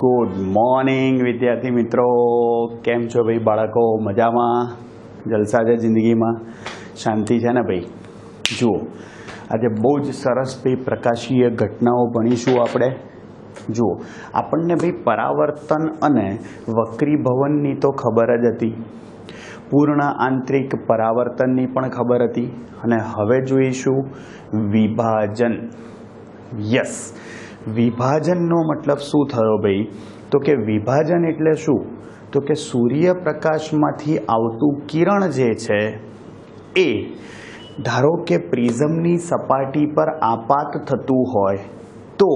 Good morning विद्यार्थी मित्रों, केम छो भाई बाळको? मजामां? जलसा छे जिंदगीमां? शांति छे ने भाई? जुओ, आज बहुत ज सरस भाई प्रकाशीय घटनाओं भणीशुं आपणे। जुओ, आपणने भाई परावर्तन अने वक्रीभवननी तो खबर ज हती, पूर्ण आंतरिक परावर्तननी पण खबर हती, अने हवे जोईशुं विभाजन। यस, विभाजननो मतलब शुं थयो भाई? तो के विभाजन एटले शुं? तो के सूर्यप्रकाशमांथी आवतुं किरण जे छे ए धारो के प्रिઝમની सपाटी पर आपात थतुं होय तो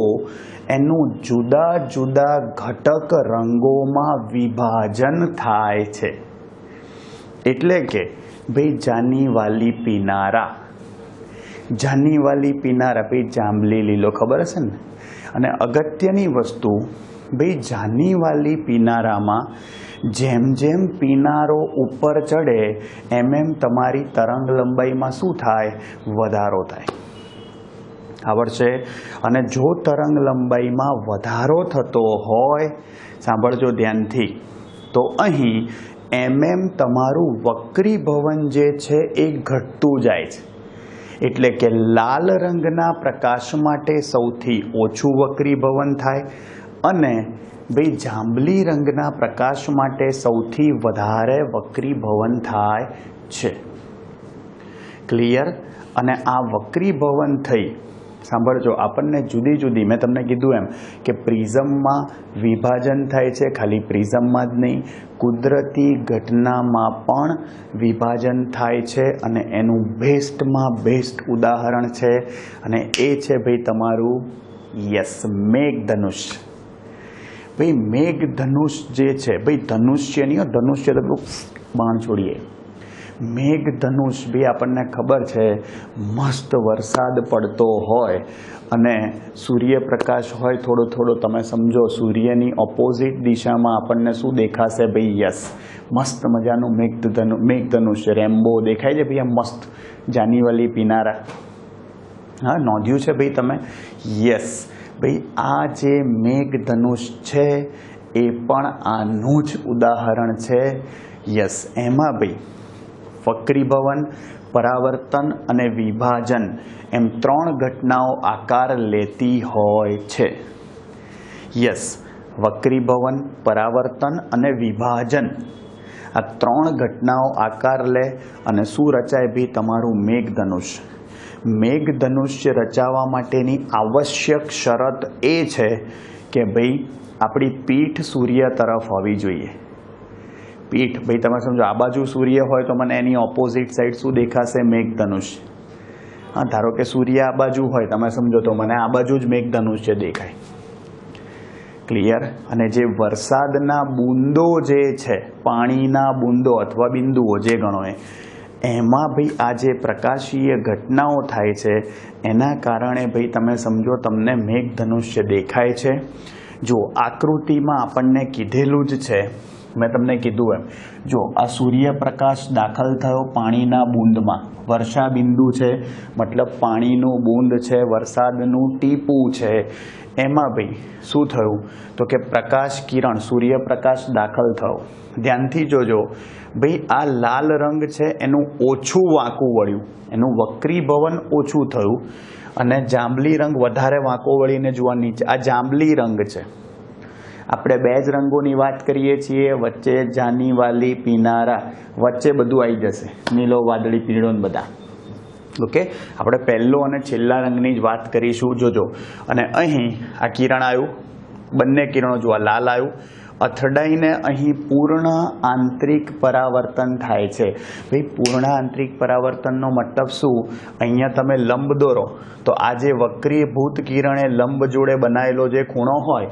एनु जुदा जुदा घटक रंगोमां विभाजन थाय छे। एटले के भाई जानी वाली पीनारा, जानी वाली पीनारा भाई जांबली लीलो खबर हशे ने। अने अगत्यनी वस्तु भाई जानी वाली पीनारामां जेम जेम पीनारो ऊपर चढ़े एम एम तमारी तरंग लंबाईमां शुं थाय? वधारो थाय। आवडशे? अने जो तरंग लंबाईमां वधारो थतो होय, सांभळजो ध्यानथी, तो अहीं एम एम तमारुं वक्रीभवन जे छे ए घटतुं जाय छे। एटले के लाल रंगना प्रकाश माटे सौथी ओछुं वक्रीभवन थाय अने भाई जांबली रंगना प्रकाश माटे सौथी वधारे वक्रीभवन थाय छे। क्लियर? अने आ वक्रीभवन थई, सांभळजो, आपणने जुदी जुदी, मैं तमने कीधुं एम के प्रिઝમમાં विभाजन थाय छे, खाली प्रिઝમમાં ज नहीं, कुदरती घटनामां पण विभाजन थाय छे। अने एनुं बेस्टमां बेस्ट उदाहरण छे अने ए छे भाई तमारुं यस मेघधनुष। भाई मेघधनुष जे छे, भाई धनुष्य नहीं, धनुष्य तो बाण छोड़ीए, मेघधनुष भी आपने खबर है मस्त वरसाद पड़तो होय अने सूर्यप्रकाश होय थोड़ो थोड़ो, तमे समझो सूर्यनी ऑपोजिट दिशा में आपने शू देखाशे भाई? यस, मस्त मजानु मेघधनुष रेम्बो देखाय छे भाई, आ मस्त जानी वाली पीनारा। हाँ, नोंध्યું છે भाई तमे? यस भाई, आ जे मेघधनुष छे ए पण आनुं ज उदाहरण छे। यस, एमां भाई वक्रीभवन, परावर्तन अने विभाजन एम त्रण घटनाओं आकार लेती होय छे। यस, वक्रीभवन, परावर्तन अने विभाजन आ त्रण घटनाओं आकार ले अने शुं रचाय भी? तमारुं मेघधनुष। मेघधनुष्य रचावा माटेनी आवश्यक शरत ए छे के भाई आपणी पीठ सूर्य तरफ होवी जोईए। पीठ भाई तमे समझो, आ बाजू सूर्य होय तो मने एनी ऑपोजिट साइड शुं देखाशे? मेघधनुष। हाँ, धारो के सूर्य आ बाजू होय, तमे समझो तो मने आ बाजू ज मेघधनुष्य देखाय। क्लियर? अने जे वरसादना बूंदो जे छे, पाणीना बूंदो अथवा बिंदुओ जे गणो एमां भाई आ जे प्रकाशीय घटनाओं थाय छे एना कारणे भाई तमे समझो तमने मेघधनुष्य देखाय छे। जो आकृतिमां आपणने कीधेलुं ज छे, मैं तमने कीधुं एम, जो आ सूर्यप्रकाश दाखल थयो पाणीना बूंदमां, वर्षा बिंदु छे मतलब पाणीनुं बूंद छे, वरसादनुं टीपुं छे, एमां भाई शुं थयुं? तो के प्रकाश किरण, सूर्यप्रकाश दाखल थयो। ध्यानथी जोजो भाई, आ लाल रंग छे एनुं ओछुं वांकું वळ्युं, एनुं वक्रीभवन ओछुं थयुं अने जांबली रंग वधारे वांको वळीने जुआ नीचे। आ जांबली रंग छे। આપણે બે જ રંગોની વાત કરીએ છીએ, વચ્ચે જાની વાલી પીનારા, વચ્ચે બધું આવી જશે, નીલો વાદળી પીળો ને બધા। ઓકે, આપણે પહેલો અને છેલ્લા રંગની જ વાત કરીશું। જોજો, અને અહીં આ કિરણ આવ્યું, બંને કિરણો જુઓ, લાલ આવ્યું, અથડાઈને અહીં પૂર્ણ આંતરિક પરાવર્તન થાય છે। ભાઈ પૂર્ણ આંતરિક પરાવર્તનનો મતલબ શું? અહીંયા તમે લંબ દોરો તો આ જે વક્રીભૂત કિરણે લંબ જોડે બનાવેલો જે ખૂણો હોય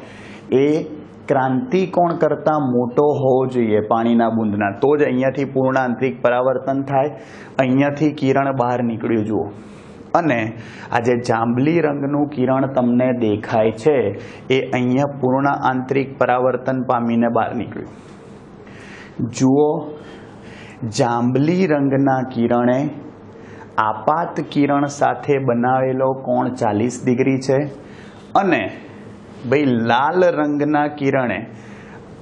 એ क्रांतिकोण करता मोटो होवो जोईए पाणीना बूंदना, तो ज अहींयाथी पूर्ण आंतरिक परावर्तन थाय। अहींयाथी किरण बहार निकळ्युं जुओ, अने आ जे जांबली रंगनुं किरण तमने देखाय छे ए अहींया पूर्ण आंतरिक परावर्तन पामीने बहार निकळ्युं। जुओ, जांबली रंगना किरणे આપાત કિરણ સાથે બનાવેલો કોણ 40 ડિગ્રી છે અને ભાઈ લાલ રંગના કિરણે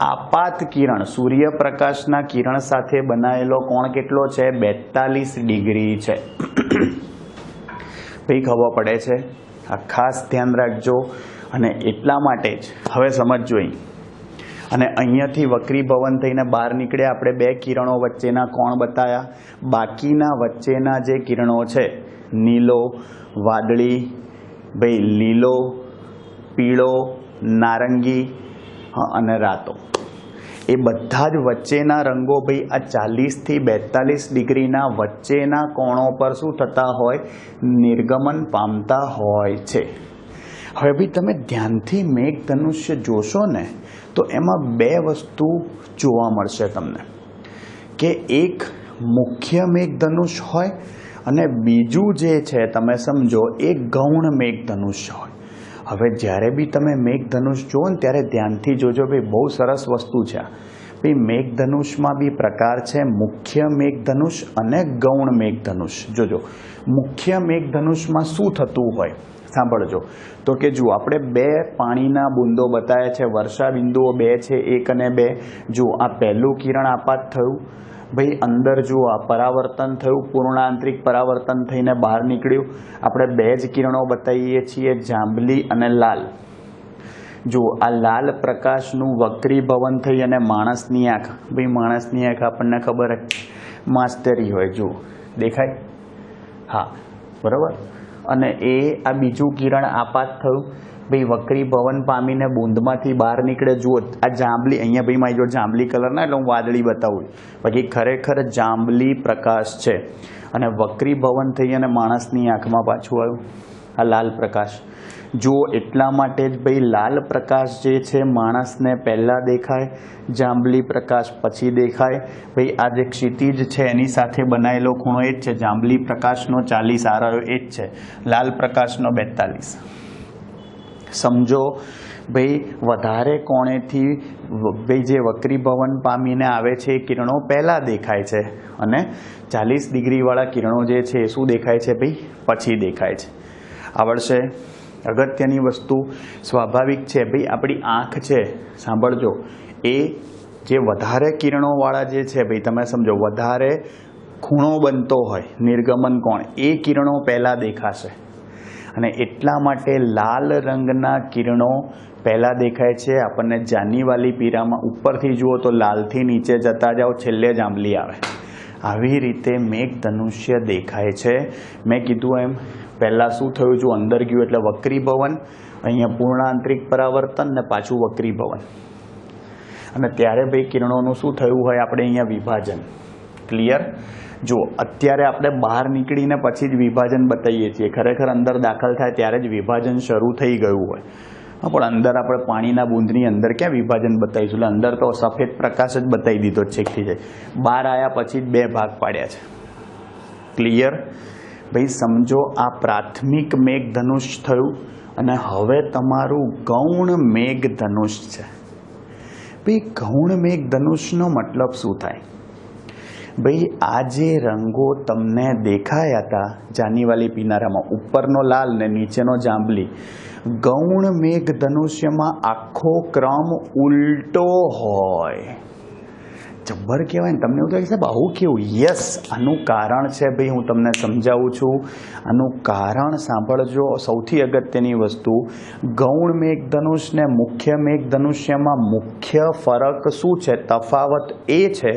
આપાત કિરણ સૂર્યપ્રકાશના કિરણ સાથે બનાવેલો કોણ કેટલો છે? 42 ડિગ્રી છે. ભાઈ ખબર પડે છે? આ ખાસ ધ્યાન રાખજો. અને એટલા માટે જ હવે સમજજો અહીં. અને અહીંયાથી વક્રીભવન થઈને બહાર નીકળે આપણે બે કિરણો વચ્ચેના કોણ બતાવ્યા. બાકીના વચ્ચેના જે કિરણો છે નીલો, વાદળી, ભાઈ લીલો, પીળો, નારંગી અને રાતો, એ બધા જ વચ્ચેના રંગો ભાઈ આ 40 થી 42 ડિગ્રીના વચ્ચેના કોણો પર શું થતા હોય? નિર્ગમન પામતા હોય છે. હવે ભાઈ તમે ધ્યાનથી મેઘધનુષ્ય જોશો ને તો એમાં બે વસ્તુ જોવા મળશે તમને, કે એક મુખ્ય મેઘધનુષ્ય હોય અને બીજું જે છે તમે સમજો એ ગૌણ મેઘધનુષ્ય હોય. હવે જ્યારે બી તમે મેઘધનુષ જુઓ ને ત્યારે ધ્યાનથી જોજો ભાઈ, બહુ સરસ વસ્તુ છે. ભાઈ મેઘધનુષમાં બી પ્રકાર છે, મુખ્ય મેઘધનુષ અને ગૌણ મેઘધનુષ. જોજો મુખ્ય મેઘધનુષમાં શું થતું હોય સાંભળજો. તો કે જુઓ આપણે બે પાણીના બુંદો બતાવ્યા છે, વર્ષા બિંદુઓ બે છે, 1 અને 2. જુઓ આ પહેલું કિરણ આપાત થયું, ભાઈ અંદર જુઓ આ પરાવર્તન થયું, પૂર્ણાંતરિક પરાવર્તન થઈને બહાર નીકળ્યું. આપણે બે જ કિરણો બતાવીએ છીએ, જાંબલી અને લાલ. જુઓ આ લાલ પ્રકાશનું વક્રીભવન થઈ અને માણસની આંખ, ભાઈ માણસની આંખ આપણને ખબર જ માસ્ટરી હોય. જુઓ દેખાય? હા બરાબર. અને એ આ બીજું કિરણ આપાત થયું, ભાઈ વક્રીભવન પામીને બૂંદમાંથી બહાર નીકળે. જુઓ આ જાંબલી, અહીંયા ભાઈ મારી જોડે જાંબલી કલર ના એટલે હું વાદળી બતાવું, બાકી ખરેખર જાંબલી પ્રકાશ છે. અને વક્રીભવન થઈ અને માણસની આંખમાં પાછું આવ્યું આ લાલ પ્રકાશ. જુઓ એટલા માટે જ ભાઈ લાલ પ્રકાશ જે છે માણસને પહેલાં દેખાય, જાંબલી પ્રકાશ પછી દેખાય. ભાઈ આ જે ક્ષિતિજ છે એની સાથે બનાવેલો ખૂણો એ જ છે, જાંબલી પ્રકાશનો 40 આ રહ્યો એ જ છે, લાલ પ્રકાશનો 42. સમજો ભાઈ વધારે કોણેથી ભાઈ જે વક્રીભવન પામીને આવે છે એ કિરણો પહેલાં દેખાય છે અને 40 ડિગ્રીવાળા કિરણો જે છે એ શું દેખાય છે ભાઈ? પછી દેખાય છે. આવડશે? અગત્યની વસ્તુ સ્વાભાવિક છે ભાઈ, આપણી આંખ છે સાંભળજો, એ જે વધારે કિરણોવાળા જે છે ભાઈ તમે સમજો વધારે ખૂણો બનતો હોય નિર્ગમન કોણ, એ કિરણો પહેલાં દેખાશે. અને એટલા માટે લાલ રંગના કિરણો પહેલાં દેખાય છે આપણને. જાનીવાલી પીરામાં ઉપરથી જુઓ તો લાલથી નીચે જતા જાઓ, છેલ્લે જાંબલી આવે. આવી રીતે મેઘધનુષ્ય દેખાય છે. મેં કીધું એમ પહેલાં શું થયું? જો અંદર ગયું એટલે વક્રીભવન, અહીંયા પૂર્ણાંતરિક પરાવર્તન ને પાછું વક્રીભવન. અને ત્યારે ભાઈ કિરણોનું શું થયું હોય? આપણે અહીંયા વિભાજન. ક્લિયર? જો અત્યારે આપણે બહાર નીકળીને પછી જ વિભાજન બતાવીએ છીએ, ખરેખર અંદર દાખલ થાય ત્યારે જ વિભાજન શરૂ થઈ ગયું હોય. પણ અંદર આપણે પાણીના બૂંદની અંદર ક્યાં વિભાજન બતાવીશું? એટલે અંદર તો સફેદ પ્રકાશ જ બતાવી દીધો છેકથી જાય. બહાર આવ્યા પછી જ બે ભાગ પાડ્યા છે. ક્લિયર? ભાઈ સમજો આ પ્રાથમિક મેઘધનુષ થયું અને હવે તમારું ગૌણ મેઘધનુષ છે. ભાઈ ગૌણ મેઘધનુષનો મતલબ શું થાય? ભાઈ આ જે રંગો તમને દેખાયા હતા જાનીવાલી પીનારામાં, ઉપરનો લાલ ને નીચેનો જાંબલી, ગૌણ મેઘધનુષ્યમાં આખો ક્રમ ઉલટો હોય. જબ્બર કહેવાય ને. તમને એવું થાય સાહેબ આવું કેવું? યસ, આનું કારણ છે ભાઈ, હું તમને સમજાવું છું. આનું કારણ સાંભળજો. સૌથી અગત્યની વસ્તુ, ગૌણ મેઘધનુષ ને મુખ્ય મેઘધનુષ્યમાં મુખ્ય ફરક શું છે? તફાવત એ છે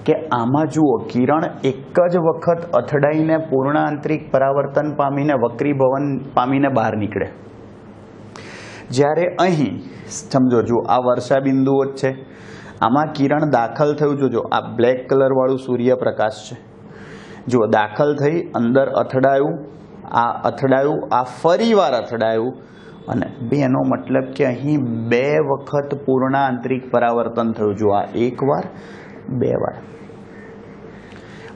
કે આમાં જુઓ કિરણ એક જ વખત અથડાઈને પૂર્ણાંતરિક પરાવર્તન પામીને વક્રીભવન પામીને બહાર નીકળે. જ્યારે અહીં સમજો જુઓ આ વર્ષા બિંદુઓ જ છે, આમાં કિરણ દાખલ થયું. જોજો આ બ્લેક કલર વાળું સૂર્યપ્રકાશ છે. જુઓ દાખલ થઈ, અંદર અથડાયું, આ ફરી વાર અથડાયું અને બે, એનો મતલબ કે અહીં બે વખત પૂર્ણાંતરિક પરાવર્તન થયું. જુઓ આ એક વાર, બે વાર.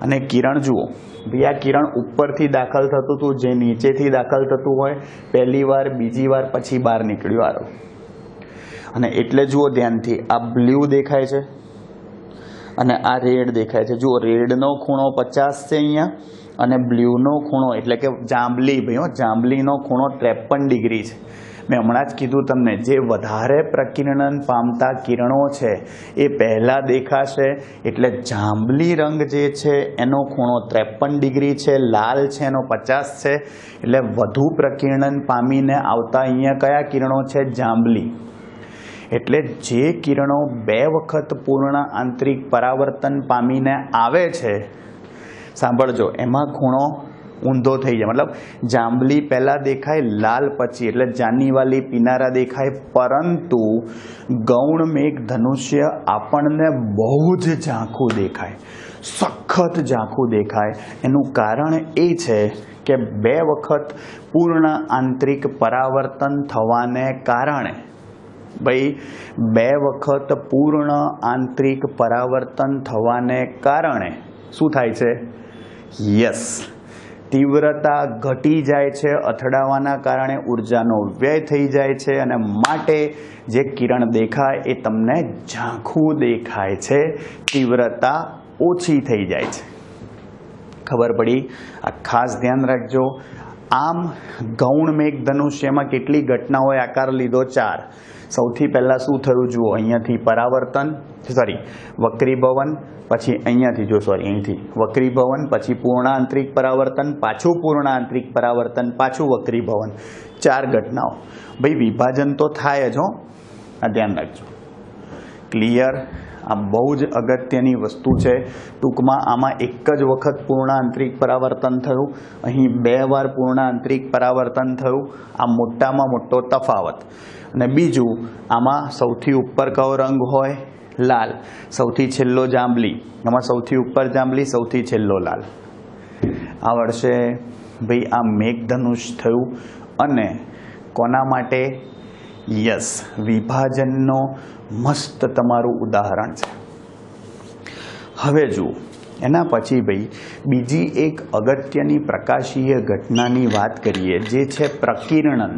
અને કિરણ જુઓ ભાઈ, આ કિરણ ઉપરથી દાખલ થતું હતું, જે નીચેથી દાખલ થતું હોય, પહેલી વાર, બીજી વાર, પછી બહાર નીકળ્યું આરો. અને એટલે જુઓ ધ્યાનથી, આ બ્લુ દેખાય છે અને આ રેડ દેખાય છે. જુઓ, રેડનો ખૂણો 50 છે અહીંયા, અને બ્લ્યુનો ખૂણો એટલે કે જાંબલી, ભાઈઓ જાંબલીનો ખૂણો 53 ડિગ્રી છે. મેં હમણાં જ કીધું તમને, જે વધારે પ્રકિરણન પામતા કિરણો છે એ પહેલાં દેખાશે, એટલે જાંબલી રંગ જે છે એનો ખૂણો 53 ડિગ્રી છે, લાલ છે એનો 50 છે, એટલે વધુ પ્રકિરણન પામીને આવતા અહીંયા કયા કિરણો છે? જાંબલી. એટલે જે કિરણો 2 વખત પૂર્ણ આંતરિક પરાવર્તન પામીને આવે છે, સાંભળજો, એમાં ખૂણો ઊંધો થઈ જાય. મતલબ જાંબલી પહેલાં દેખાય, લાલ પછી, એટલે જાનીવાલી પિનારા દેખાય, પરંતુ ગૌણ મેઘ ધનુષ્ય આપણને બહુ જ ઝાંખું દેખાય, સખત ઝાંખું દેખાય. એનું કારણ એ છે કે 2 વખત પૂર્ણ આંતરિક પરાવર્તન થવાને કારણે, ભાઈ 2 વખત પૂર્ણ આંતરિક પરાવર્તન થવાને કારણે શું થાય છે? યસ, તીવ્રતા ઘટી જાય છે, અથડાવાના કારણે ઉર્જાનો વ્યય થઈ જાય છે, અને માટે જે કિરણ દેખાય એ તમને ઝાંખું દેખાય છે, તીવ્રતા ઓછી થઈ જાય છે. ખબર પડી? આ ખાસ ધ્યાન રાખજો. આમ ગૌણ મેઘ ધનુષ્યમાં કેટલી ઘટનાઓએ આકાર લીધો? 4. સૌથી પહેલાં શું થયું? જુઓ, અહીંયાથી પરાવર્તન, વક્રીભવન, પછી અહીંયાથી અહીંથી વક્રીભવન, પછી પૂર્ણ આંતરિક પરાવર્તન, પાછું પૂર્ણ આંતરિક પરાવર્તન, પાછું વક્રીભવન. 4 ઘટનાઓ. ભાઈ વિભાજન તો થાય જ, આ ધ્યાન રાખજો. ક્લિયર? આ બહુ જ અગત્યની વસ્તુ છે. ટૂંકમાં આમાં એક જ વખત પૂર્ણ આંતરિક પરાવર્તન થયું, અહીં 2 વાર પૂર્ણ આંતરિક પરાવર્તન થયું. આ મોટામાં મોટો તફાવત. અને બીજું, આમાં સૌથી ઉપર કયો રંગ હોય? લાલ. સૌથી છેલ્લો જાંબલી. આમાં સૌથી ઉપર જાંબલી, સૌથી છેલ્લો લાલ. આ વર્ષે ભાઈ આ મેઘધનુષ થયું, અને કોના માટે? યસ, વિભાજનનો મસ્ત તમારું ઉદાહરણ છે. હવે જુઓ, એના પછી ભાઈ બીજી એક અગત્યની પ્રકાશીય ઘટનાની વાત કરીએ, જે છે પ્રકિરણન.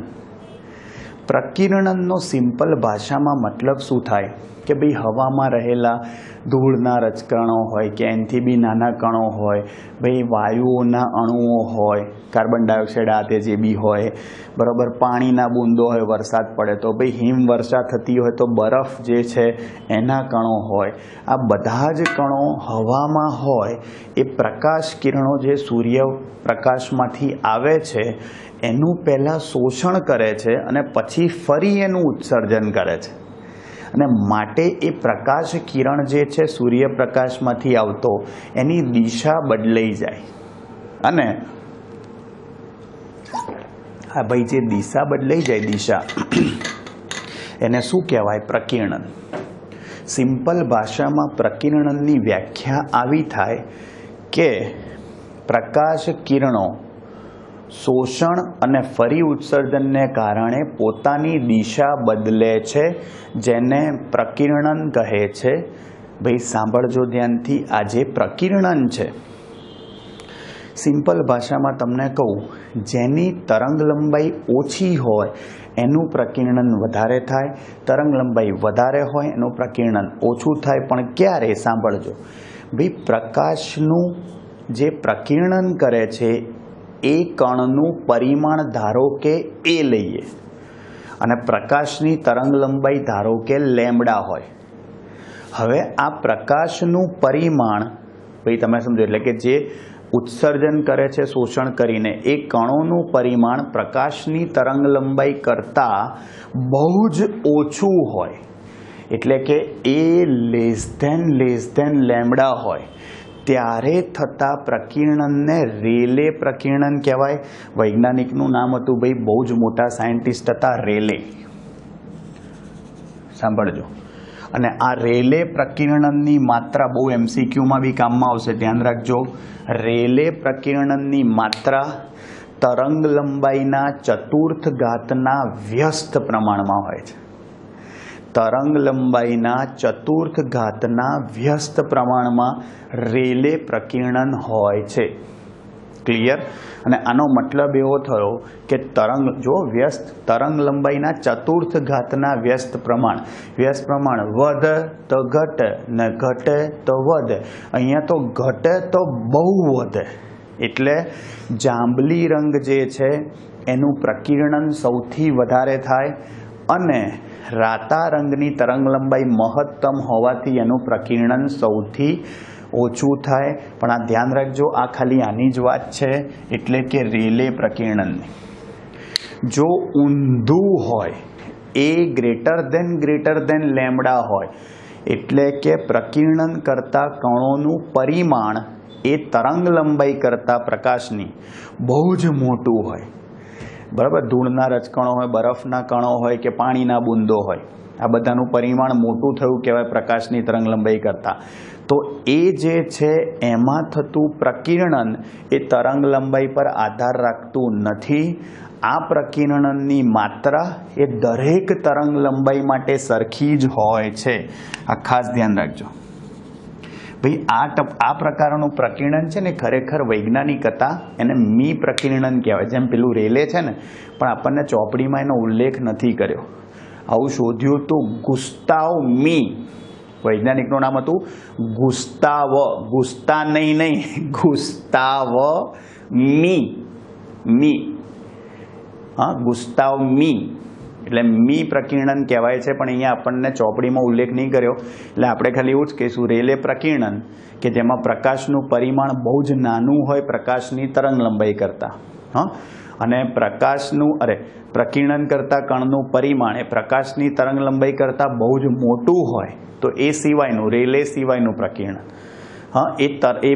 પ્રકિરણનનો સિમ્પલ ભાષામાં મતલબ શું થાય કે ભાઈ હવામાં રહેલા ધૂળના રજકણો હોય કે એનાથી બી નાના કણો હોય, ભાઈ વાયુઓના અણુઓ હોય, કાર્બન ડાયોક્સાઇડ આ તે જે બી હોય, બરાબર, પાણીના બૂંદો હોય, વરસાદ પડે તો ભાઈ હિમવર્ષા થતી હોય તો બરફ જે છે એના કણો હોય. આ બધા જ કણો હવામાં હોય એ પ્રકાશ કિરણો જે સૂર્યપ્રકાશમાંથી આવે છે એનું પહેલાં શોષણ કરે છે અને પછી ફરી એનું ઉત્સર્જન કરે છે. અને માટે એ પ્રકાશ કિરણ જે છે સૂર્યપ્રકાશમાંથી આવતો, એની દિશા બદલાઈ જાય. અને હા ભાઈ, જે દિશા બદલાઈ જાય, દિશા, એને શું કહેવાય? પ્રકિરણન. સિમ્પલ ભાષામાં પ્રકિરણનની વ્યાખ્યા આવી થાય કે પ્રકાશ કિરણો શોષણ અને ફરી ઉત્સર્જનને કારણે પોતાની દિશા બદલે છે, જેને પ્રકિરણન કહે છે. ભાઈ સાંભળજો ધ્યાનથી, આ જે પ્રકિરણન છે, સિમ્પલ ભાષામાં તમને કહું, જેની તરંગ લંબાઈ ઓછી હોય એનું પ્રકિરણન વધારે થાય, તરંગ લંબાઈ વધારે હોય એનું પ્રકિરણન ઓછું થાય. પણ ક્યારે? સાંભળજો ભાઈ, પ્રકાશનું જે પ્રકિરણન કરે છે એ કણનું પરિમાણ ધારો કે એ લઈએ, અને પ્રકાશની તરંગ લંબાઈ ધારો કે લેમ્બડા હોય. હવે આ પ્રકાશનું પરિમાણ ભાઈ તમે સમજો, એટલે કે જે ઉત્સર્જન કરે છે શોષણ કરીને, એ કણોનું પરિમાણ પ્રકાશની તરંગ લંબાઈ કરતાં બહુ જ ઓછું હોય. એટલે કે એ લેસ ધેન લેમ્બડા હોય ત્યારે થતા પ્રકિરણનને રેલે પ્રકિરણન કહેવાય. વૈજ્ઞાનિકનું નામ હતું ભાઈ, બહુ જ મોટા સાયન્ટિસ્ટ હતા, રેલે. સાંભળજો. અને આ રેલે પ્રકિરણનની માત્રા બહુ MCQમાં બી કામમાં આવશે, ધ્યાન રાખજો. રેલે પ્રકિરણનની માત્રા તરંગ લંબાઈના ચતુર્થ ઘાતના વ્યસ્ત પ્રમાણમાં હોય છે. તરંગ લંબાઈના ચતુર્થ ઘાતના વ્યસ્ત પ્રમાણમાં રેલે પ્રકિરણન હોય છે. ક્લિયર? અને આનો મતલબ એવો થયો કે તરંગ જો વ્યસ્ત તરંગ લંબાઈના ચતુર્થ ઘાતના વ્યસ્ત પ્રમાણ વધે તો ઘટે ને ઘટે તો વધે. અહીંયા તો ઘટે તો બહુ વધે. એટલે જાંબલી રંગ જે છે એનું પ્રકીર્ણન સૌથી વધારે થાય અને રાતા રંગની તરંગ લંબાઈ મહત્તમ હોવાથી એનું પ્રકીર્ણન સૌથી ઓછું થાય. પણ આ ધ્યાન રાખજો, આ ખાલી આની જ વાત છે, એટલે કે રેલે પ્રકીર્ણન. જો ઊંધું હોય એ ગ્રેટર ધેન લેમ્બડા હોય, એટલે કે પ્રકીર્ણન કરતા કણોનું પરિમાણ એ તરંગ લંબાઈ કરતા પ્રકાશની બહુ જ મોટું હોય. બરાબર? ધૂળના રજકણો હોય, બરફના કણો હોય કે પાણીના બૂંદો હોય, આ બધાનું પરિમાણ મોટું થયું કહેવાય પ્રકાશની તરંગ લંબાઈ કરતાં. તો એ જે છે એમાં થતું પ્રકીર્ણન એ તરંગ લંબાઈ પર આધાર રાખતું નથી. આ પ્રકીર્ણનની માત્રા એ દરેક તરંગ લંબાઈ માટે સરખી જ હોય છે. આ ખાસ ધ્યાન રાખજો ભાઈ. આ પ્રકારનું પ્રકીર્ણન છે ને ખરેખર વૈજ્ઞાનિક હતા એને મી પ્રકીર્ણન કહેવાય. જેમ પેલું રેલે છે ને, પણ આપણને ચોપડીમાં એનો ઉલ્લેખ નથી કર્યો. આવું શોધ્યું હતું ગુસ્તાવ મી. વૈજ્ઞાનિકનું નામ હતું ગુસ્તાવ, ગુસ્તાવ મી. હા, ગુસ્તાવ મી એટલે મી પ્રકીર્ણન કહેવાય છે. પણ અહીંયા આપણને ચોપડીમાં ઉલ્લેખ નહીં કર્યો એટલે આપણે ખાલી એવું જ કહીશું રેલે પ્રકીર્ણન, કે જેમાં પ્રકાશનું પરિમાણ બહુ જ નાનું હોય પ્રકાશની તરંગ લંબાઈ કરતાં. હા, અને પ્રકીર્ણન કરતા કણનું પરિમાણ એ પ્રકાશની તરંગ લંબાઈ કરતાં બહુ જ મોટું હોય તો એ સિવાયનું રેલે સિવાયનું પ્રકીર્ણન. હા, એ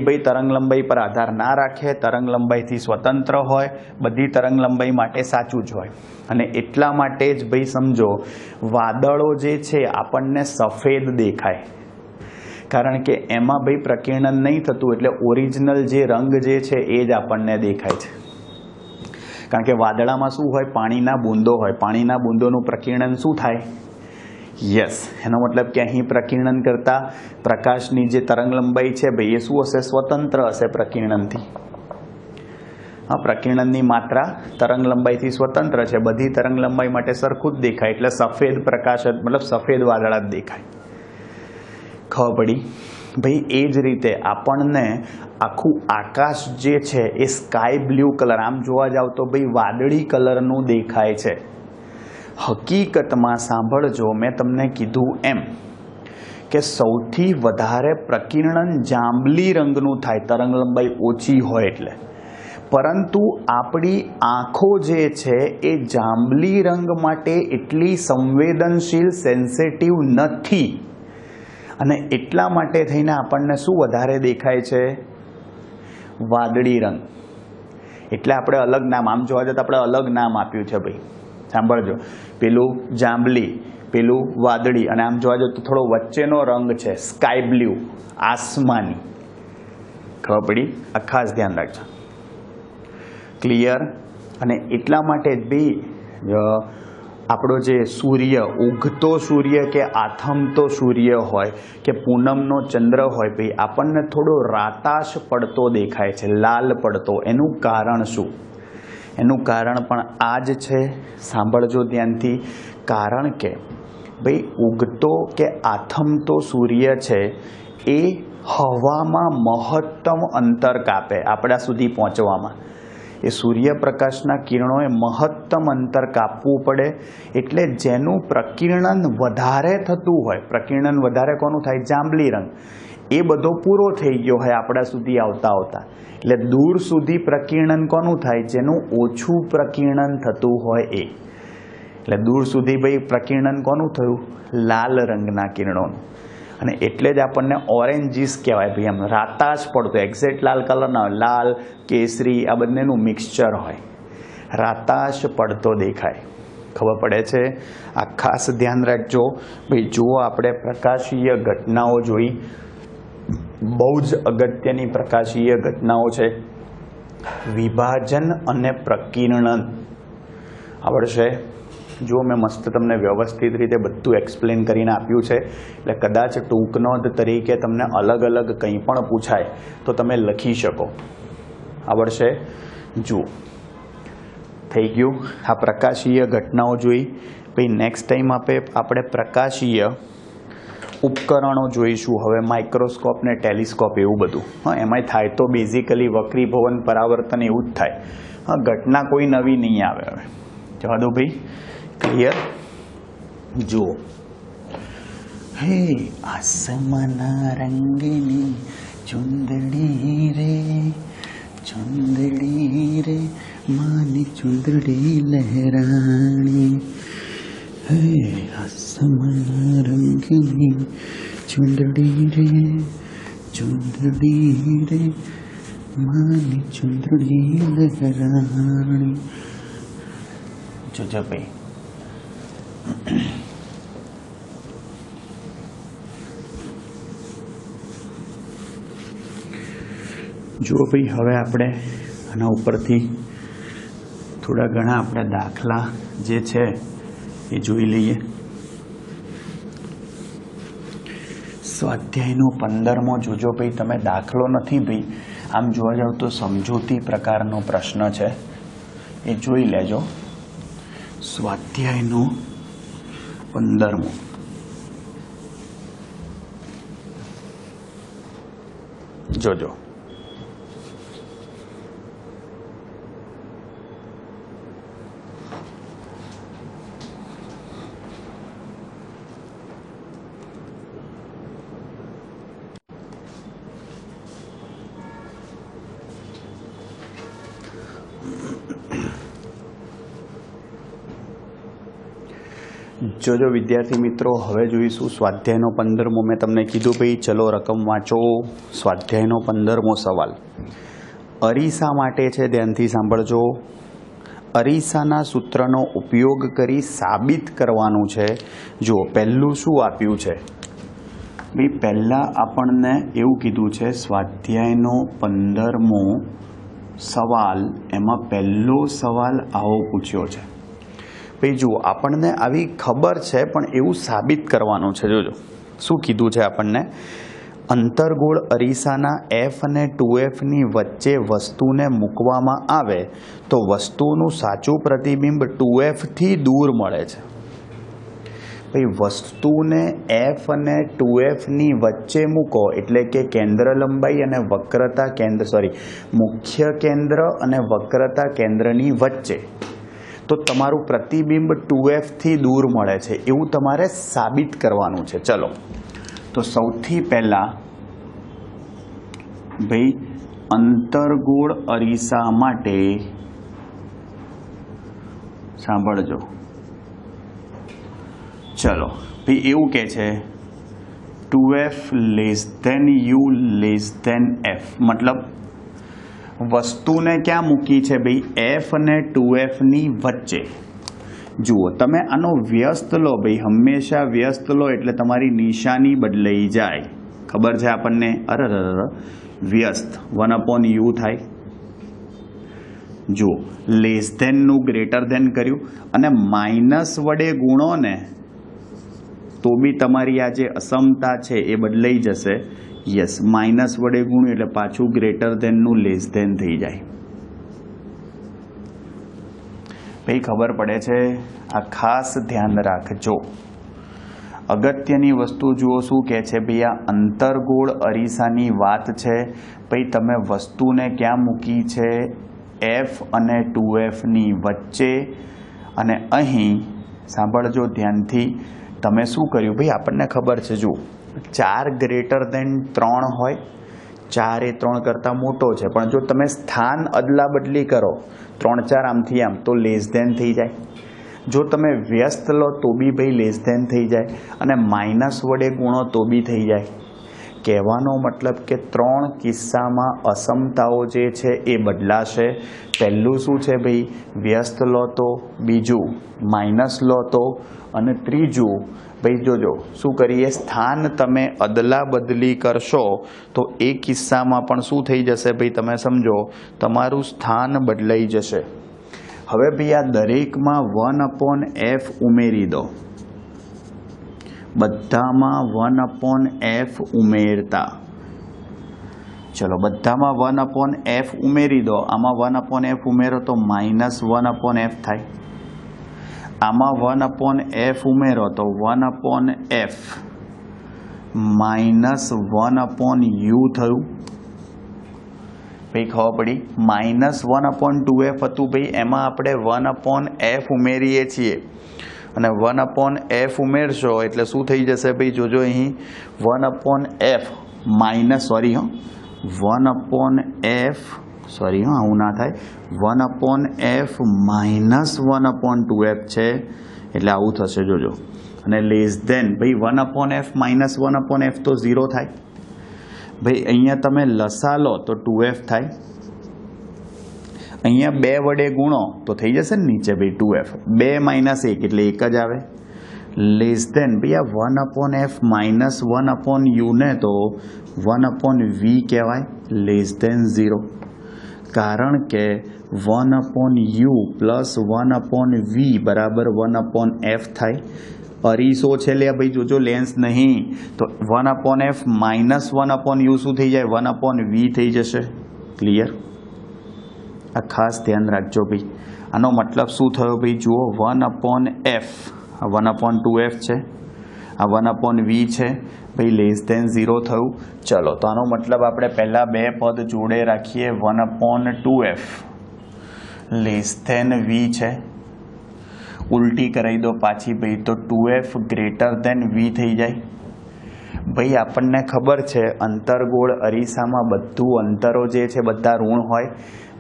ભાઈ તરંગ લંબાઈ પર આધાર ના રાખે, તરંગ લંબાઈથી સ્વતંત્ર હોય, બધી તરંગ લંબાઈ માટે સાચું જ હોય. અને એટલા માટે જ ભાઈ સમજો વાદળો જે છે આપણને સફેદ દેખાય, કારણ કે એમાં ભાઈ પ્રકીર્ણન નહીં થતું, એટલે ઓરિજિનલ જે રંગ જે છે એ જ આપણને દેખાય છે. કારણ કે વાદળામાં શું હોય? પાણીના બૂંદો હોય. પાણીના બૂંદોનું પ્રકીર્ણન શું થાય? યસ, એનો મતલબ કે અહીં પ્રકીર્ણન કરતા પ્રકાશની જે તરંગ લંબાઈ છે ભાઈ એ શું હશે? સ્વતંત્ર હશે પ્રકીર્ણનથી. હા, પ્રકીર્ણનની માત્રા તરંગ લંબાઈથી સ્વતંત્ર છે. બધી તરંગ લંબાઈ માટે સરખું જ દેખાય, એટલે સફેદ પ્રકાશ મતલબ સફેદ વાદળા જ દેખાય. ખબર પડી ભાઈ? એ જ રીતે આપણને આખું આકાશ જે છે એ સ્કાય બ્લુ કલર, આમ જોવા જાવ તો ભાઈ વાદળી કલરનું દેખાય છે. હકીકતમાં સાંભળજો, મેં તમને કીધું એમ કે સૌથી વધારે પ્રકીર્ણન જાંબલી રંગનું થાય તરંગ લંબાઈ ઓછી હોય એટલે. પરંતુ આપણી આંખો જે છે એ જાંબલી રંગ માટે એટલી સંવેદનશીલ, સેન્સિટિવ નથી. અને એટલા માટે થઈને આપણને શું વધારે દેખાય છે? વાદળી રંગ. એટલે આપણે અલગ નામ, આમ જોવા જતાં આપણે અલગ નામ આપ્યું છે ભાઈ. સાંભળજો, પેલું જાંબલી, પેલું વાદળી, અને આમ જોવા જઈએ તો થોડો વચ્ચેનો રંગ છે સ્કાય બ્લુ, આસમાની. ખબર પડી? આ ખાસ ધ્યાન રાખજો. ક્લિયર? અને એટલા માટે જ બી આપણો જે સૂર્ય, ઉગતો સૂર્ય કે આથમતો સૂર્ય હોય કે પૂનમનો ચંદ્ર હોય ભાઈ, આપણને થોડો રાતાશ પડતો દેખાય છે, લાલ પડતો. એનું કારણ શું? એનું કારણ પણ આ જ છે. સાંભળજો ધ્યાનથી. કારણ કે ભાઈ ઉગતો કે આથમતો સૂર્ય છે એ હવામાં મહત્તમ અંતર કાપે આપણા સુધી પહોંચવામાં. એ સૂર્યપ્રકાશના કિરણોએ મહત્તમ અંતર કાપવું પડે. એટલે જેનું પ્રકીર્ણન વધારે થતું હોય, પ્રકીર્ણન વધારે કોનું થાય? જાંબલી રંગ. એ બધો પૂરો થઈ ગયો હોય આપણા સુધી આવતા. એટલે દૂર સુધી પ્રકીર્ણન કોનું થાય? જેનું ઓછું પ્રકીર્ણન થતું હોય એ. એટલે દૂર સુધી ભાઈ પ્રકીર્ણન કોનું થયું? લાલ રંગના કિરણોનું. અને એટલે જ આપણને ઓરેન્જીસ કહેવાય ભાઈ. આમ રાતાશ પડતો, એક્ઝેક્ટ લાલ કલર ના હોય, લાલ, કેસરી, આ બંનેનું મિક્સચર હોય, રાતાશ પડતો દેખાય. ખબર પડે છે? આ ખાસ ધ્યાન રાખજો ભાઈ. જુઓ, આપણે પ્રકાશીય ઘટનાઓ જોઈ, બહુ જ અગત્યની પ્રકાશીય ઘટનાઓ છે. વિભાજન અને પ્રકીર્ણન આવડશે? જો મેં મસ્ત તમને વ્યવસ્થિત રીતે બધું એક્સપ્લેન કરીને આપ્યું છે, એટલે કદાચ ટૂંક નોંધ તરીકે તમને અલગ અલગ કંઈ પણ પૂછાય તો તમે લખી શકો. આવડશે? જુઓ, થઈ ગયું. આ પ્રકાશીય ઘટનાઓ જોઈ. પછી નેક્સ્ટ ટાઈમ આપણે પ્રકાશીય ઉપકરણો જોઈશું. હવે માઇક્રોસ્કોપ ને ટેલિસ્કોપ એવું બધું. હા, એમાંય થાય તો બેઝિકલી વક્રીભવન, પરાવર્તન એવું જ થાય. હા, ઘટના કોઈ નવી નહીં આવે. હવે જવા દો ભાઈ. ક્લિયર? જુઓ, હે આસમાના રંગની ચુંદડી રે, ચુંદડી રે માની ચુંદડી લહેરાણી. હે આસમાના રંગની ચુંદડી રે, ચુંદડી રે માની ચુંદડી લહેરાણી. જોજો ભાઈ, જુઓ ભાઈ, હવે આપણે આના ઉપરથી થોડા ઘણા આપણે દાખલા જે છે એ જોઈ લઈએ. સ્વાધ્યાયનો 15મો જોજો ભાઈ. તમે દાખલો નથી ભાઈ, આમ જોવા જાવ તો સમજૂતી પ્રકારનો પ્રશ્ન છે, એ જોઈ લેજો. સ્વાધ્યાયનો 15મો જોજો. જોજો વિદ્યાર્થી મિત્રો, હવે જોઈશું સ્વાધ્યાયનો 15મો. મેં તમને કીધું ભાઈ ચલો રકમ વાંચો. સ્વાધ્યાયનો 15મો સવાલ અરીસા માટે છે. ધ્યાનથી સાંભળજો. અરીસાના સૂત્રનો ઉપયોગ કરી સાબિત કરવાનું છે. જુઓ, પહેલું શું આપ્યું છે ભાઈ? પહેલાં આપણને એવું કીધું છે સ્વાધ્યાયનો 15મો સવાલ, એમાં પહેલો સવાલ આવો પૂછ્યો છે ભાઈ. જુઓ, આપણને આવી ખબર છે પણ એવું સાબિત કરવાનું છે. જોજો શું કીધું છે આપણને. અંતર્ગોળ અરીસાના F અને 2Fની વચ્ચે વસ્તુને મૂકવામાં આવે તો વસ્તુનું સાચું પ્રતિબિંબ 2Fથી દૂર મળે છે. ભાઈ, વસ્તુને F અને 2Fની વચ્ચે મૂકો એટલે કે કેન્દ્ર લંબાઈ અને વક્રતા કેન્દ્ર મુખ્ય કેન્દ્ર અને વક્રતા કેન્દ્રની વચ્ચે, તો તમારું પ્રતિબિંબ 2Fથી દૂર મળે છે એવું તમારે સાબિત કરવાનું છે. ચલો, તો સૌથી પહેલાં ભાઈ અંતર્ગોળ અરીસા માટે સાંભળજો. ચલો ભાઈ, એવું કહે છે 2F u f, મતલબ વસ્તુને ક્યાં મૂકી છે ભાઈ? F અને 2Fની વચ્ચે. જુઓ, તમે આનો વ્યસ્ત લો ભાઈ, હંમેશા વ્યસ્ત લો એટલે તમારી નિશાની બદલાઈ જાય. ખબર છે આપણને? વ્યસ્ત 1/u થાય. જુઓ, લેસ ધેનનું ગ્રેટર ધેન કર્યું અને માઇનસ વડે ગુણો ને તો બી તમારી આ જે અસમતા છે એ બદલાઈ જશે. યસ, માઇનસ વડે ગુણ્યું એટલે પાછું ગ્રેટર ધેનનું લેસ ધેન થઈ જાય. ભાઈ ખબર પડે છે? આ ખાસ ધ્યાન રાખજો. અગત્યની વસ્તુ જુઓ શું કહે છે ભાઈ. આ અંતર્ગોળ અરીસાની વાત છે. ભાઈ તમે વસ્તુને ક્યાં મૂકી છે? F અને 2Fની વચ્ચે. અને અહીં સાંભળજો ધ્યાનથી, તમે શું કર્યું ભાઈ? આપણને ખબર છે, જુઓ 4 ગ્રેટર ધેન 3 હોય. 4 એ 3 કરતાં મોટો છે, પણ જો તમે સ્થાન અદલા બદલી કરો 3 4 આમથી આમ તો લેસ ધેન થઈ જાય. જો તમે વ્યસ્ત લો તો બી ભાઈ લેસ ધેન થઈ જાય, અને માઇનસ વડે ગુણો તો બી થઈ જાય. કહેવાનો મતલબ કે 3 કિસ્સામાં અસમતાઓ જે છે એ બદલાશે. પહેલું શું છે ભાઈ? વ્યસ્ત લો તો, બીજું માઇનસ લો તો, અને ત્રીજું ભાઈ જોજો શું કરીએ? સ્થાન તમે અદલા બદલી કરશો તો એ કિસ્સામાં પણ શું થઈ જશે ભાઈ? તમે સમજો, તમારું સ્થાન બદલાઈ જશે. હવે ભાઈ આ દરેકમાં 1/f ઉમેરી દો. બધામાં 1/f ઉમેરતા चलो बधामां 1/f उमेरी दो। आमां 1/f उमेरो तो -1/f थाय। आमां 1/f उमेरो तो 1/f -1/u थयुं। भाई खबर पड़ी। -1/2f हतुं भाई, एमां आपणे 1/f उमेरीए छीए અને 1/f ઉમેરશો એટલે શું થઈ જશે ભાઈ? જોજો અહીં 1/f માઇનસ 1/f આવું ના થાય, 1/f -1/2f છે એટલે આવું થશે જોજો। અને લેસ ધેન ભાઈ 1/f -1/f તો 0 થાય ભાઈ। અહીંયા તમે લસા લો તો 2f થાય, અહીંયા 2 વડે ગુણો તો થઈ જશે ને નીચે ભાઈ 2f। 2 - 1 એટલે 1 જ આવે। લેસ ધેન ભાઈ આ 1/f -1/u ને તો 1/v કહેવાય, લેસ ધેન 0, કારણ કે 1/u પ્લસ 1/v બરાબર 1/f થાય। અરીસો છે લે ભાઈ, જોજો લેન્સ નહીં તો 1/f -1/u શું થઈ જાય? 1/v થઈ જશે। ક્લિયર? આ ખાસ ધ્યાન રાખજો ભાઈ। આનો મતલબ શું થયો ભાઈ? જુઓ 1/f, આ 1/2f છે, આ 1/v છે ભાઈ, લેસ ધેન 0 થયું। ચલો તો આનો મતલબ આપણે પહેલા બે પદ જોડે રાખીએ। 1/2f લેસ ધેન v છે, ઉલટી કરાવી દો પાછી ભાઈ તો 2f ગ્રેટર ધેન v થઈ જાય। ભાઈ આપણને ખબર છે અંતરગોળ અરીસામાં બધું અંતરો જે છે બધા ઋણ હોય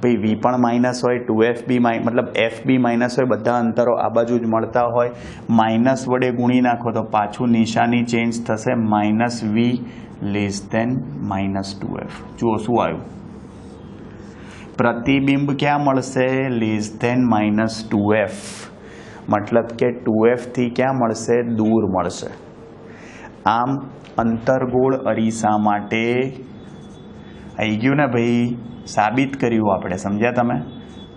ભાઈ। v પણ માઇનસ હોય, 2f બી મતલબ f બી માઇનસ હોય, બધા અંતરો આ બાજુ જ મળતા હોય। માઇનસ વડે ગુણી નાખો તો પાછું નિશાની ચેન્જ થશે, -v લેસ ધેન -2f। જુઓ શું આવ્યું? પ્રતિબિંબ ક્યાં મળશે? લેસ ધેન -2f, मतलब के 2f थी क्या मळशे? दूर मळशे। आम अंतरगोळ अरीसा माटे आई गयुं ने भाई, साबित कर्युं आपणे, समझ्या तमे?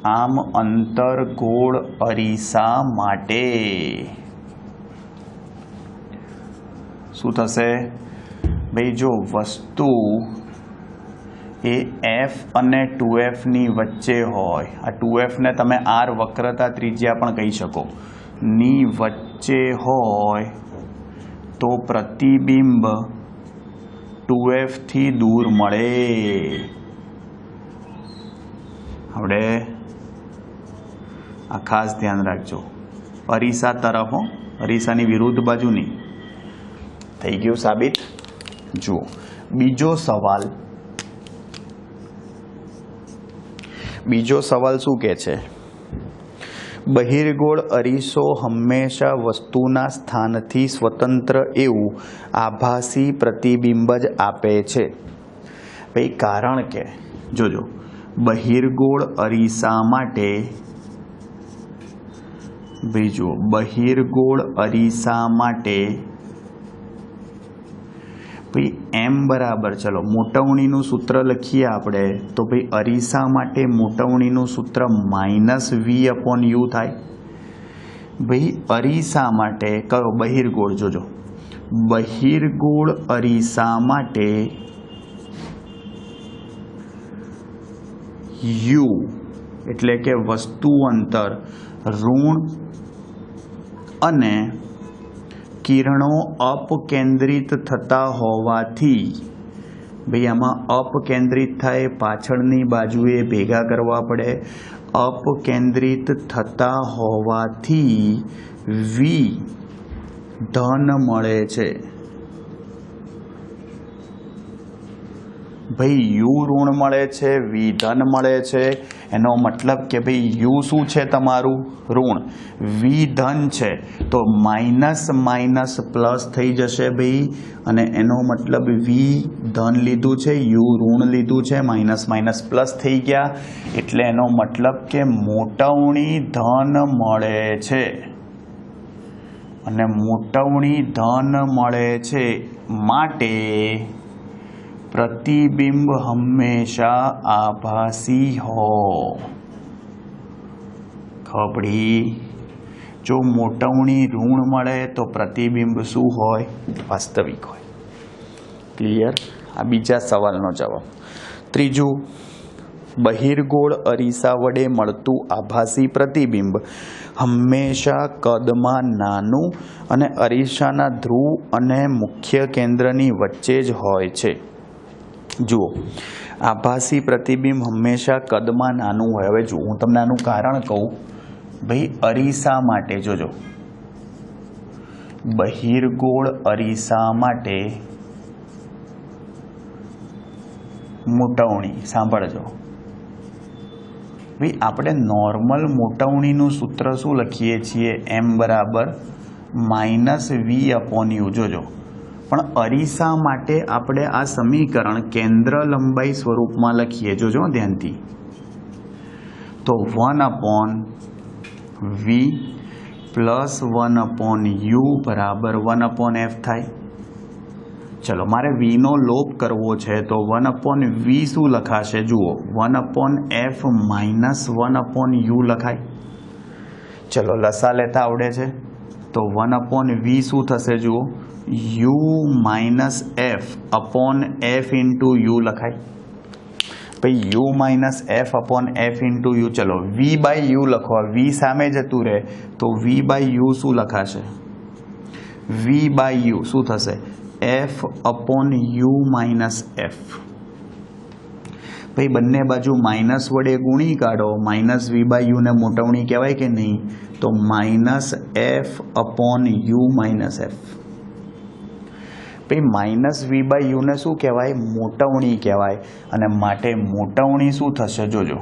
आम अंतरगोळ अरीसा माटे शुं थशे भाई? जो वस्तु ए f અને 2f ની વચ્ચે હોય, આ 2f ને તમે r વક્રતા ત્રિજ્યા પણ કહી શકો, ની વચ્ચે હોય તો પ્રતિબિંબ 2f થી દૂર મળે। આપણે આ ખાસ ધ્યાન રાખજો, અરીસા તરફ હો, અરીસાની વિરુદ્ધ બાજુ નહીં। થઈ ગયું સાબિત। જુઓ બીજો સવાલ શું કહે છે? બહિર્ગોળ અરીસો હંમેશા વસ્તુના સ્થાનથી સ્વતંત્ર એવું આભાસી પ્રતિબિંબ જ આપે છે ભાઈ, કારણ કે જોજો બહિર્ગોળ અરીસા માટે ભાઈ જુઓ, બહિર્ગોળ અરીસા માટે भाई m बराबर, चलो मोटवणीનું सूत्र लखीए આપણે તો ભાઈ અરીસા માટે મોટવણીનું सूत्र -v/u થાય। ભાઈ અરીસા માટે કયો? બહિર્ગોળ। જોજો બહિર્ગોળ અરીસા માટે u એટલે કે વસ્તુ અંતર ઋણ અને કિરણો અપકેન્દ્રિત થતા હોવાથી ભાઈ આમાં અપકેન્દ્રિત થાય, પાછળની બાજુએ ભેગા કરવા પડે, અપકેન્દ્રિત થતા હોવાથી v ધન મળે છે ભાઈ। u ઋણ મળે છે, v ધન મળે છે, એનો મતલબ કે ભાઈ u શું છે તમારું? ઋણ, v ધન છે તો માઇનસ માઇનસ પ્લસ થઈ જશે ભાઈ, અને એનો મતલબ v ધન લીધું છે, u ઋણ લીધું છે, માઇનસ માઇનસ પ્લસ થઈ ગયા, એટલે એનો મતલબ કે મોટવણી ધન મળે છે, અને મોટવણી ધન મળે છે માટે प्रतिबिंब हमेशा आभासी हो। खबड़ी जो मोटवणी ऋण मळे तो प्रतिबिंब शू होय? वास्तविक होय। क्लियर? आ बीजा सवालनो जवाब। ત્રીજું, બહિર્ગોળ અરીસા વડે મળતું આભાસી પ્રતિબિંબ હંમેશા કદમાં નાનું અને અરીસાના ધ્રુવ અને મુખ્ય કેન્દ્રની વચ્ચે જ હોય છે. જુઓ, આભાસી પ્રતિબિંબ હંમેશા કદમાં નાનું હોય. હવે જુઓ, હું તમને આનું કારણ કહું. ભાઈ, અરીસા માટે જોજો, બહિર્ગોળ અરીસા માટે મોટવણી સાંભળજો. ભાઈ, આપણે નોર્મલ મોટવણીનું સૂત્ર શું લખીએ છીએ? m બરાબર -v/u. જોજો, પણ અરીસા માટે આપણે આ સમીકરણ કેન્દ્ર લંબાઈ સ્વરૂપમાં લખીએ. જોજો ધ્યાનથી. તો 1/v પ્લસ 1/u બરાબર 1/f થાય. ચલો, મારે v નો લોપ કરવો છે તો 1/v શું લખાશે? જુઓ, 1/f માઇનસ 1/u લખાય. ચલો, લસા લેતા આવડે છે તો 1/v શું થશે? જુઓ, u minus f upon f into u લખાય. ભાઈ, u minus f upon f into u. ચલો, v બાય u લખો. v સામે જતું રહે તો v બાય u શું લખાશે? v બાય u શું થશે? f upon u minus f. ભાઈ, બંને બાજુ માઇનસ વડે ગુણી કાઢો. માઇનસ v બાય u ને મોટવણી કહેવાય કે નહીં? તો minus f upon u minus f. ભાઈ, માઇનસ v બાય u ને શું કહેવાય? મોટવણી કહેવાય. અને માટે મોટવણી શું થશે? જોજો,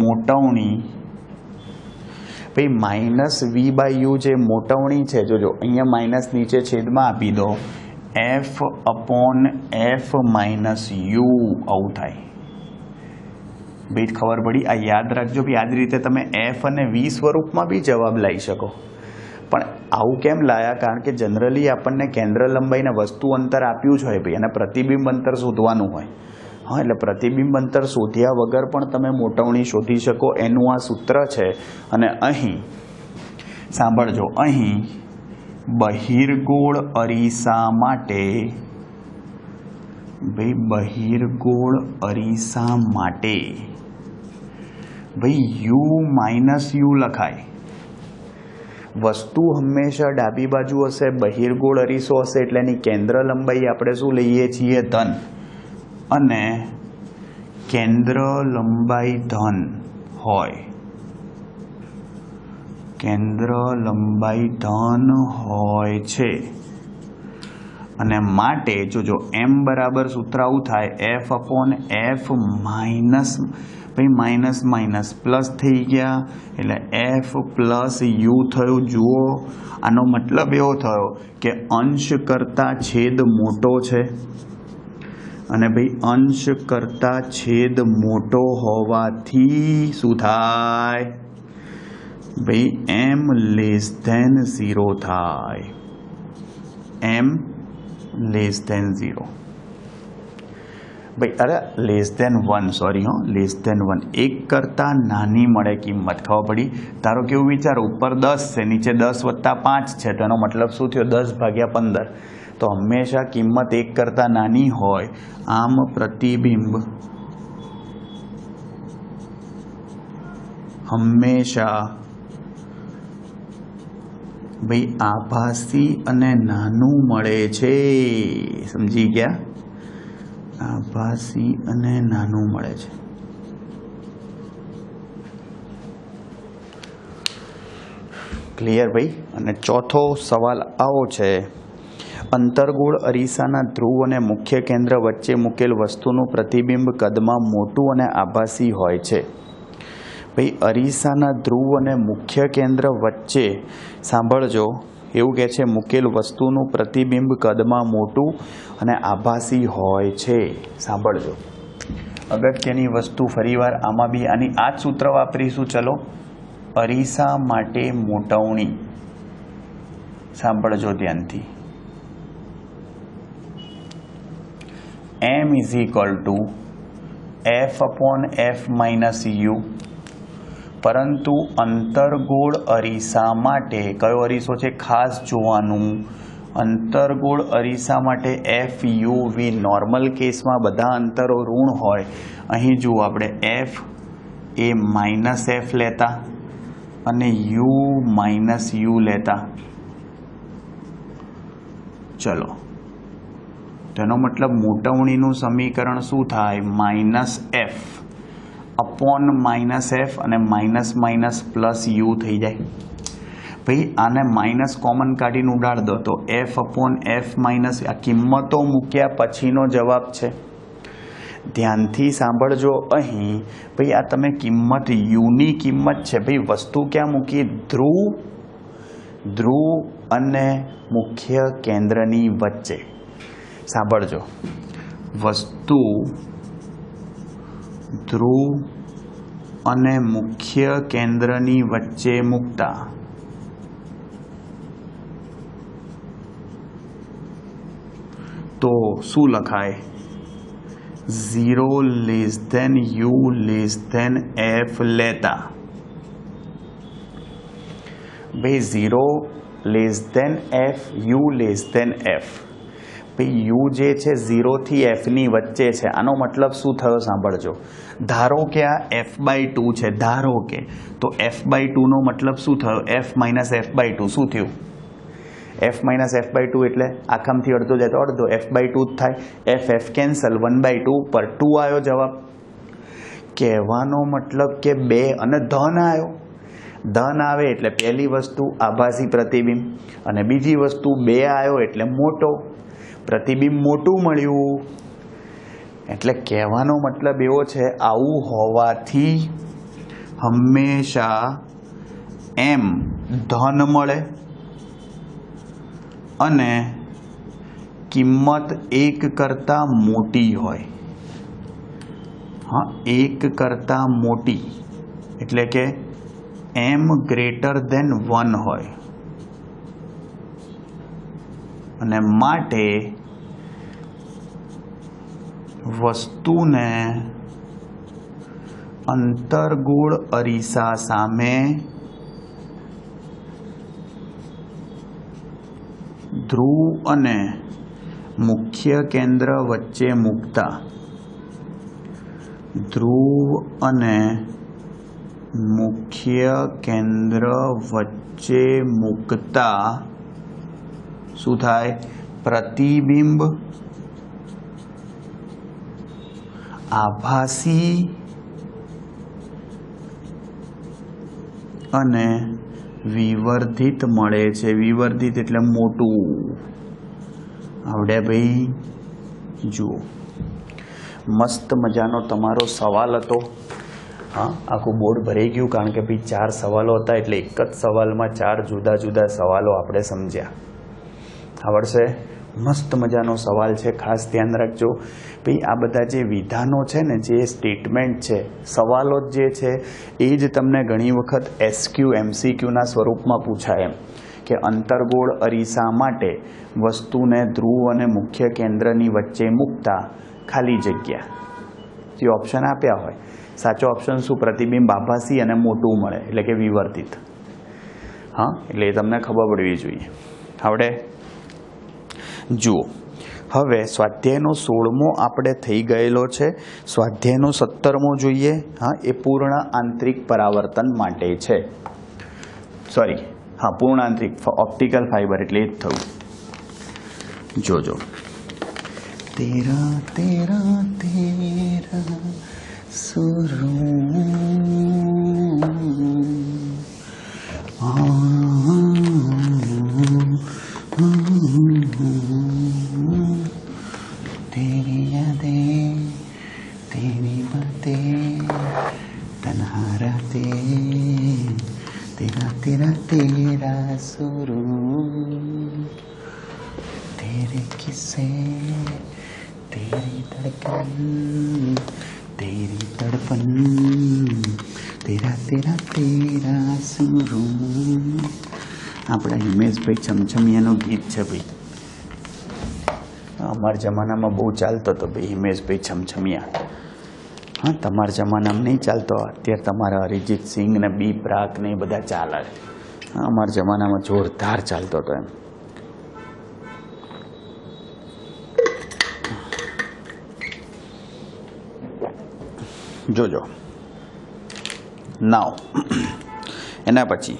મોટવણી ભાઈ માઇનસ v બાય યુ જે મોટવણી છે, જોજો અહીંયા માઇનસ નીચે છેદમાં આપી દો, f upon f minus you. આવું થાય. ભાઈ, ખબર પડી? આ યાદ રાખજો. ભાઈ, આ જ રીતે તમે f અને v સ્વરૂપમાં બી જવાબ લાવી શકો. પણ આવું કેમ લાયા? કારણ કે જનરલી આપણને કેન્દ્ર લંબાઈને વસ્તુ અંતર આપ્યું જ હોય ભાઈ, અને પ્રતિબિંબ અંતર શોધવાનું હોય. હા, એટલે પ્રતિબિંબ અંતર શોધ્યા વગર પણ તમે મોટવણી શોધી શકો. એનું આ સૂત્ર છે. અને અહીં સાંભળજો, અહીં બહિર્ગોળ અરીસા માટે, ભાઈ બહિર્ગોળ અરીસા માટે ભાઈ u માઇનસ u લખાય. વસ્તુ હંમેશા ડાબી બાજુ હશે. બહિર્ગોળ અરીસો હશે એટલે એની કેન્દ્ર લંબાઈ આપણે શું લઈએ છીએ? ધન. અને કેન્દ્ર લંબાઈ ધન હોય, કેન્દ્ર લંબાઈ ધન હોય છે. અને માટે જોજો, m બરાબર સૂત્ર આવું થાય, f અપોન f માઇનસ, ભાઈ માઇનસ માઇનસ પ્લસ થઈ ગયા એટલે f પ્લસ u થયું. જુઓ, આનો મતલબ એવો થયો કે અંશ કરતાં છેદ મોટો છે. અને ભાઈ, અંશ કરતા છેદ મોટો હોવાથી શું થાય? ભાઈ, m લેસ ધેન 0 થાય. m less than 0. ભાઈ, અરે લેસ ધેન 1, સોરી હો, લેસ ધેન 1. 1 કરતાં નાની મળે કિંમત. ખબર પડી? ધારો કે એવું વિચારો, ઉપર 10 છે, નીચે 10 વત્તા 5 છે, તો એનો મતલબ શું થયો? 10/15. તો હંમેશા કિંમત 1 કરતાં નાની હોય. આમ પ્રતિબિંબ હંમેશા ભાઈ આભાસી અને નાનું મળે છે. સમજી ગયા? આભાસી અને નાનું મળે છે. ક્લિયર ભાઈ? અને ચોથો સવાલ આવો છે, અંતર્ગોળ અરીસાના ધ્રુવ અને મુખ્ય કેન્દ્ર વચ્ચે મૂકેલ વસ્તુનું પ્રતિબિંબ કદમાં મોટું અને આભાસી હોય છે. ભાઈ, અરીસાના ધ્રુવ અને મુખ્ય કેન્દ્ર વચ્ચે સાંભળજો, એવું કહે છે મૂકેલ વસ્તુનું પ્રતિબિંબ કદમાં મોટું અને આભાસી હોય છે. સાંભળજો, અગત્યની વસ્તુ ફરીવાર આમાં બી આની આ જ સૂત્ર વાપરીશું. ચલો, અરીસા માટે મોટવણી સાંભળજો ધ્યાનથી. m is equal two f upon f minus you. પરંતુ અંતર્ગોળ અરીસા માટે કયો અરીસો છે ખાસ જોવાનું? અંતર્ગોળ અરીસા માટે એફ યુ વી. નોર્મલ કેસમાં બધા અંતરો ઋણ હોય. અહીં જુઓ આપણે એફ એ માઇનસ એફ લેતા અને યુ માઇનસ યુ લેતા. ચલો, તેનો મતલબ મોટવણીનું સમીકરણ શું થાય? Minus F upon minus F અને માઇનસ માઇનસ પ્લસ યુ થઈ જાય. ભાઈ આને માઇનસ કોમન કાઢીને ઉડાડ દો તો એફ અપોન એફ માઇનસ. આ કિંમતો મૂક્યા પછીનો જવાબ છે. ધ્યાનથી સાંભળજો. અહીં ભાઈ આ તમે કિંમત યુની કિંમત છે. ભાઈ વસ્તુ ક્યાં મૂકી? ધ્રુવ અને મુખ્ય કેન્દ્રની વચ્ચે. સાંભળજો, વસ્તુ ધ્રુવ અને મુખ્ય કેન્દ્રની વચ્ચે મૂકતા તો શું લખાય? 0 less than u less than f લેતા. ભાઈ 0 less than f, u less than f. ભાઈ યુ જે છે 0 થી એફની વચ્ચે છે. આનો મતલબ શું થયો? સાંભળજો. ધારો કે આ f/2 છે. ધારો કે તો f/2 નો મતલબ શું થયો? f માઇનસ f/2 શું થયું? f માઇનસ f/2 એટલે આખામથી અડધો જાય તો અડધો f/2 જ થાય. f કેન્સલ, 1/2 પર 2 આવ્યો જવાબ. કહેવાનો મતલબ કે 2 અને ધન આવ્યો. ધન આવે એટલે પહેલી વસ્તુ આભાસી પ્રતિબિંબ અને બીજી વસ્તુ 2 આવ્યો એટલે મોટો પ્રતિબિંબ, મોટું મળ્યું. એટલે કહેવાનો મતલબ એવો છે, આવું હોવાથી હંમેશા એમ ધન મળે અને કિંમત 1 કરતાં મોટી હોય. હા, 1 કરતાં મોટી એટલે કે m ગ્રેટર ધેન 1 હોય અને માટે વસ્તુને અંતર્ગોળ અરીસા સામે ધ્રુવ અને મુખ્ય કેન્દ્ર વચ્ચે મૂકતા. ધ્રુવ અને મુખ્ય કેન્દ્ર વચ્ચે મૂકતા શું થાય? પ્રતિબિંબ આભાસી અને વિવર્ધિત મળે છે. વિવર્ધિત એટલે મોટું. આવડે ભાઈ? જુઓ, મસ્ત મજાનો તમારો સવાલ હતો. હા, આખું બોર્ડ ભરાઈ ગયું કારણ કે ભાઈ 4 સવાલો હતા એટલે એક જ સવાલમાં 4 જુદા જુદા સવાલો આપણે સમજ્યા. આવડશે? મસ્ત મજાનો સવાલ છે. ખાસ ધ્યાન રાખજો ભાઈ, આ બધા જે વિધાનો છે ને, જે સ્ટેટમેન્ટ છે, સવાલો જે છે એ જ તમને ઘણી વખત એસક્યુ એમસીક્યુના સ્વરૂપમાં પૂછાય. એમ કે અંતર્ગોળ અરીસા માટે વસ્તુને ધ્રુવ અને મુખ્ય કેન્દ્રની વચ્ચે મૂકતા ખાલી જગ્યા જે ઓપ્શન આપ્યા હોય. સાચો ઓપ્શન શું? પ્રતિબિંબ આભાસી અને મોટું મળે એટલે કે વિવર્તિત. હા, એટલે એ તમને ખબર પડવી જોઈએ. આવડે? જુઓ, હવે સ્વાધ્યાયનો 16મો આપણે થઈ ગયેલો છે. સ્વાધ્યાયનો 17મો જોઈએ. હા, એ પૂર્ણ આંતરિક પરાવર્તન માટે છે. સોરી, હા, પૂર્ણ આંતરિક ઓપ્ટિકલ ફાઈબર એટલે એ જ થયું. જોજો, તેરા તેરા તેરા સુરૂ तेरी यादें, तेरी बातें, तन्हा रातें, तेरा तेरा तेरा सुरूर, तेरे किस्से, तेरी धड़कन, तेरी तड़पन, तेरा तेरा तेरा सुरूर. આપણા હિમેશભાઈ છમછમિયાનું ગીત છે ભાઈ. અમારા જમાનામાં બહુ ચાલતો હતો ભાઈ હિમેશભાઈ છમછમિયા. હા, તમારા જમાનામાં નહીં ચાલતો. અત્યારે તમારા અરિજીત સિંઘ ને બી પ્રાક ને એ બધા ચાલે. અમારા જમાનામાં જોરદાર ચાલતો હતો એમ. જોજો નાવ એના પછી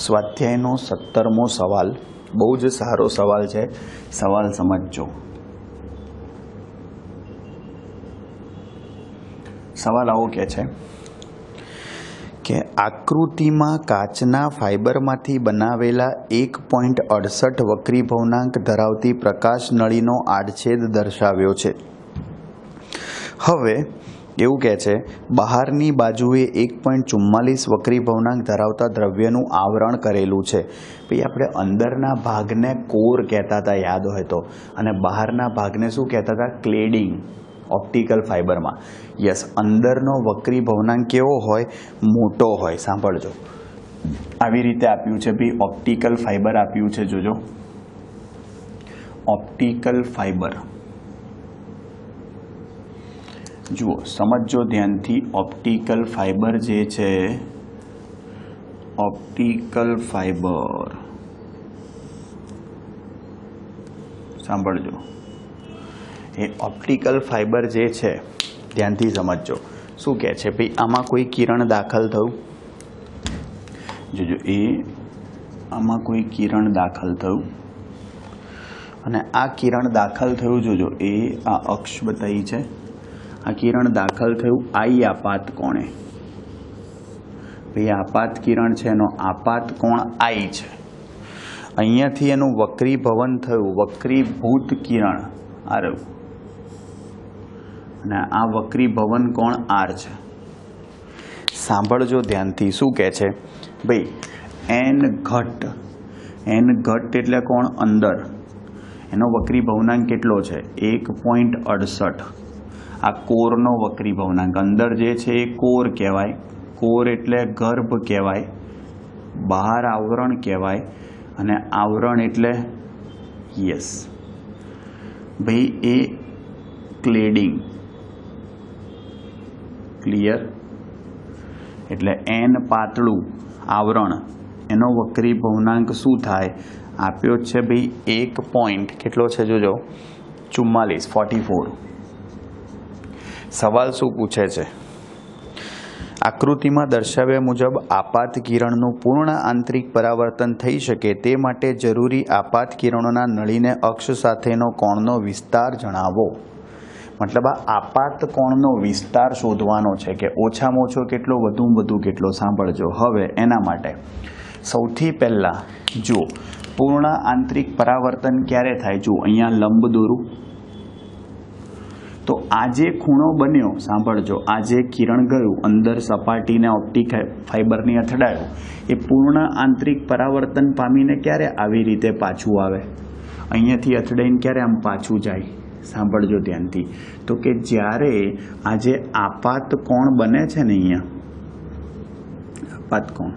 સ્વાધ્યાયનો 17મો સવાલ બહુ જ સારો સવાલ છે. સવાલ સમજજો. સવાલ આવો કહે છે કે આકૃતિમાં કાચના ફાઇબરમાંથી બનાવેલા 1.68 વક્રીભવનાંક ધરાવતી પ્રકાશ નળીનો આડછેદ દર્શાવ્યો છે. હવે એવું કહે છે બહારની બાજુએ 1.44 વક્રીભવનાંક ધરાવતા દ્રવ્યનું આવરણ કરેલું છે. ભાઈ આપણે અંદરના ભાગને કોર કહેતા હતા યાદ હોય તો, અને બહારના ભાગને શું કહેતા હતા? ક્લેડિંગ. ઓપ્ટિકલ ફાઇબરમાં યસ, અંદરનો વક્રીભવનાંક કેવો હોય? મોટો હોય. સાંભળજો, આવી રીતે આપ્યું છે ભાઈ, ઓપ્ટિકલ ફાઇબર આપ્યું છે. જોજો, ઓપ્ટિકલ ફાઇબર જુઓ, સમજો ધ્યાનથી. ઓપ્ટિકલ ફાઇબર જે છે, ઓપ્ટિકલ ફાઇબર સાંભળજો, એ ઓપ્ટિકલ ફાઇબર જે છે ધ્યાનથી સમજજો. શું કહે છે ભાઈ? આમાં કોઈ કિરણ દાખલ થયું, જોજો, એ આમાં કોઈ કિરણ દાખલ થયું, અને આ કિરણ દાખલ થયું, જોજો, એ આ અક્ષ બતાવી છે. આ કિરણ દાખલ થયું આઈ આપાત કોણે. ભાઈ આપાત કિરણ છે, એનો આપાત કોણ આઈ છે. અહીંયાથી એનું વક્રીભવન થયું, વક્રીભૂત કિરણ આ રહ્યું, અને આ વક્રીભવન કોણ આર છે. સાંભળજો ધ્યાનથી. શું કહે છે ભાઈ? એન ઘટ, એન ઘટ એટલે કોણ? અંદર. એનો વક્રીભવનાંક કેટલો છે? 1.68. આ કોરનો વક્રીભવનાંક. અંદર જે છે એ કોર કહેવાય. કોર એટલે ગર્ભ કહેવાય, બહાર આવરણ કહેવાય, અને આવરણ એટલે યસ ભાઈ એ ક્લેડિંગ. ક્લિયર? એટલે એન પાતળું આવરણ, એનો વક્રીભવનાંક શું થાય? આપ્યો છે ભાઈ 1 પોઈન્ટ કેટલો છે? જોજો, 44. સવાલ શું પૂછે છે? આકૃતિમાં દર્શાવ્યા મુજબ આપાત કિરણનું પૂર્ણ આંતરિક પરાવર્તન થઈ શકે તે માટે જરૂરી આપાત કિરણોના નળીને અક્ષ સાથેનો કોણનો વિસ્તાર જણાવો. મતલબ આ આપાત કોણનો વિસ્તાર શોધવાનો છે કે ઓછામાં ઓછો કેટલો, વધુમાં વધુ કેટલો. સાંભળજો. હવે એના માટે સૌથી પહેલાં જુઓ, પૂર્ણ આંતરિક પરાવર્તન ક્યારે થાય? જુઓ, અહીંયા લંબ દોરું તો આ જે ખૂણો બન્યો, સાંભળજો, આ જે કિરણ ગયું અંદર સપાટીને ઓપ્ટિક ફાઇબરની અથડાયું, એ પૂર્ણ આંતરિક પરાવર્તન પામીને ક્યારે આવી રીતે પાછું આવે? અહીંયાથી અથડાઈને ક્યારે આમ પાછું જાય? સાંભળજો ધ્યાનથી. તો કે જ્યારે આ જે આપાત કોણ બને છે ને, અહીંયા આપાત કોણ,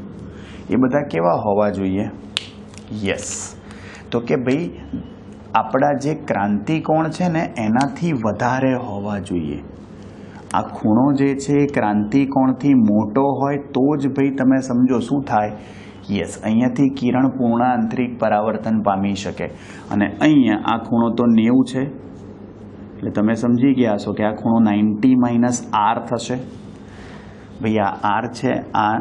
એ બધા કેવા હોવા જોઈએ? યસ, તો કે ભાઈ આપણા જે ક્રાંતિ કોણ છે ને એનાથી વધારે હોવા જોઈએ. આ ખૂણો જે છે એ ક્રાંતિ કોણથી મોટો હોય તો જ ભાઈ તમે સમજો શું થાય? યસ, અહીંયાથી કિરણ પૂર્ણ આંતરિક પરાવર્તન પામી શકે. અને અહીંયા આ ખૂણો તો 90 છે, એટલે તમે સમજી ગયા છો કે આ ખૂણો 90 - r થશે. ભાઈ આ r છે, આ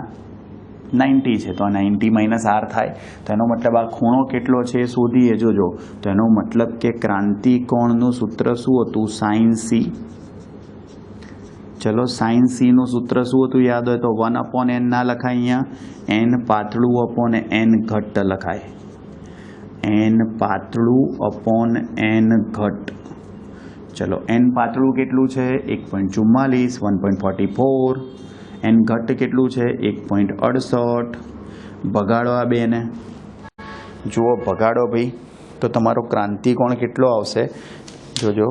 90 છે, તો આ 90 - r થાય. તો એનો મતલબ આ ખૂણો કેટલો છે એ શોધીએ. જોજો, તો એનો મતલબ કે ક્રાંતિ કોણનું સૂત્ર શું હતું? sin c. ચલો, sin c નું સૂત્ર શું હતું યાદ હોય તો? 1/n ના લખાય, અહીંયા n પાતળું અપોન n ઘટ લખાય. n પાતળું અપોન n ઘટ. ચલો, n પાતળું કેટલું છે? 1.44, 1.44. n ઘટ કેટલું છે? 1.68. ભગાડો આ બેને. જુઓ, ભગાડો ભાઈ, તો તમારો ક્રાંતિ કોણ કેટલો આવશે? જોજો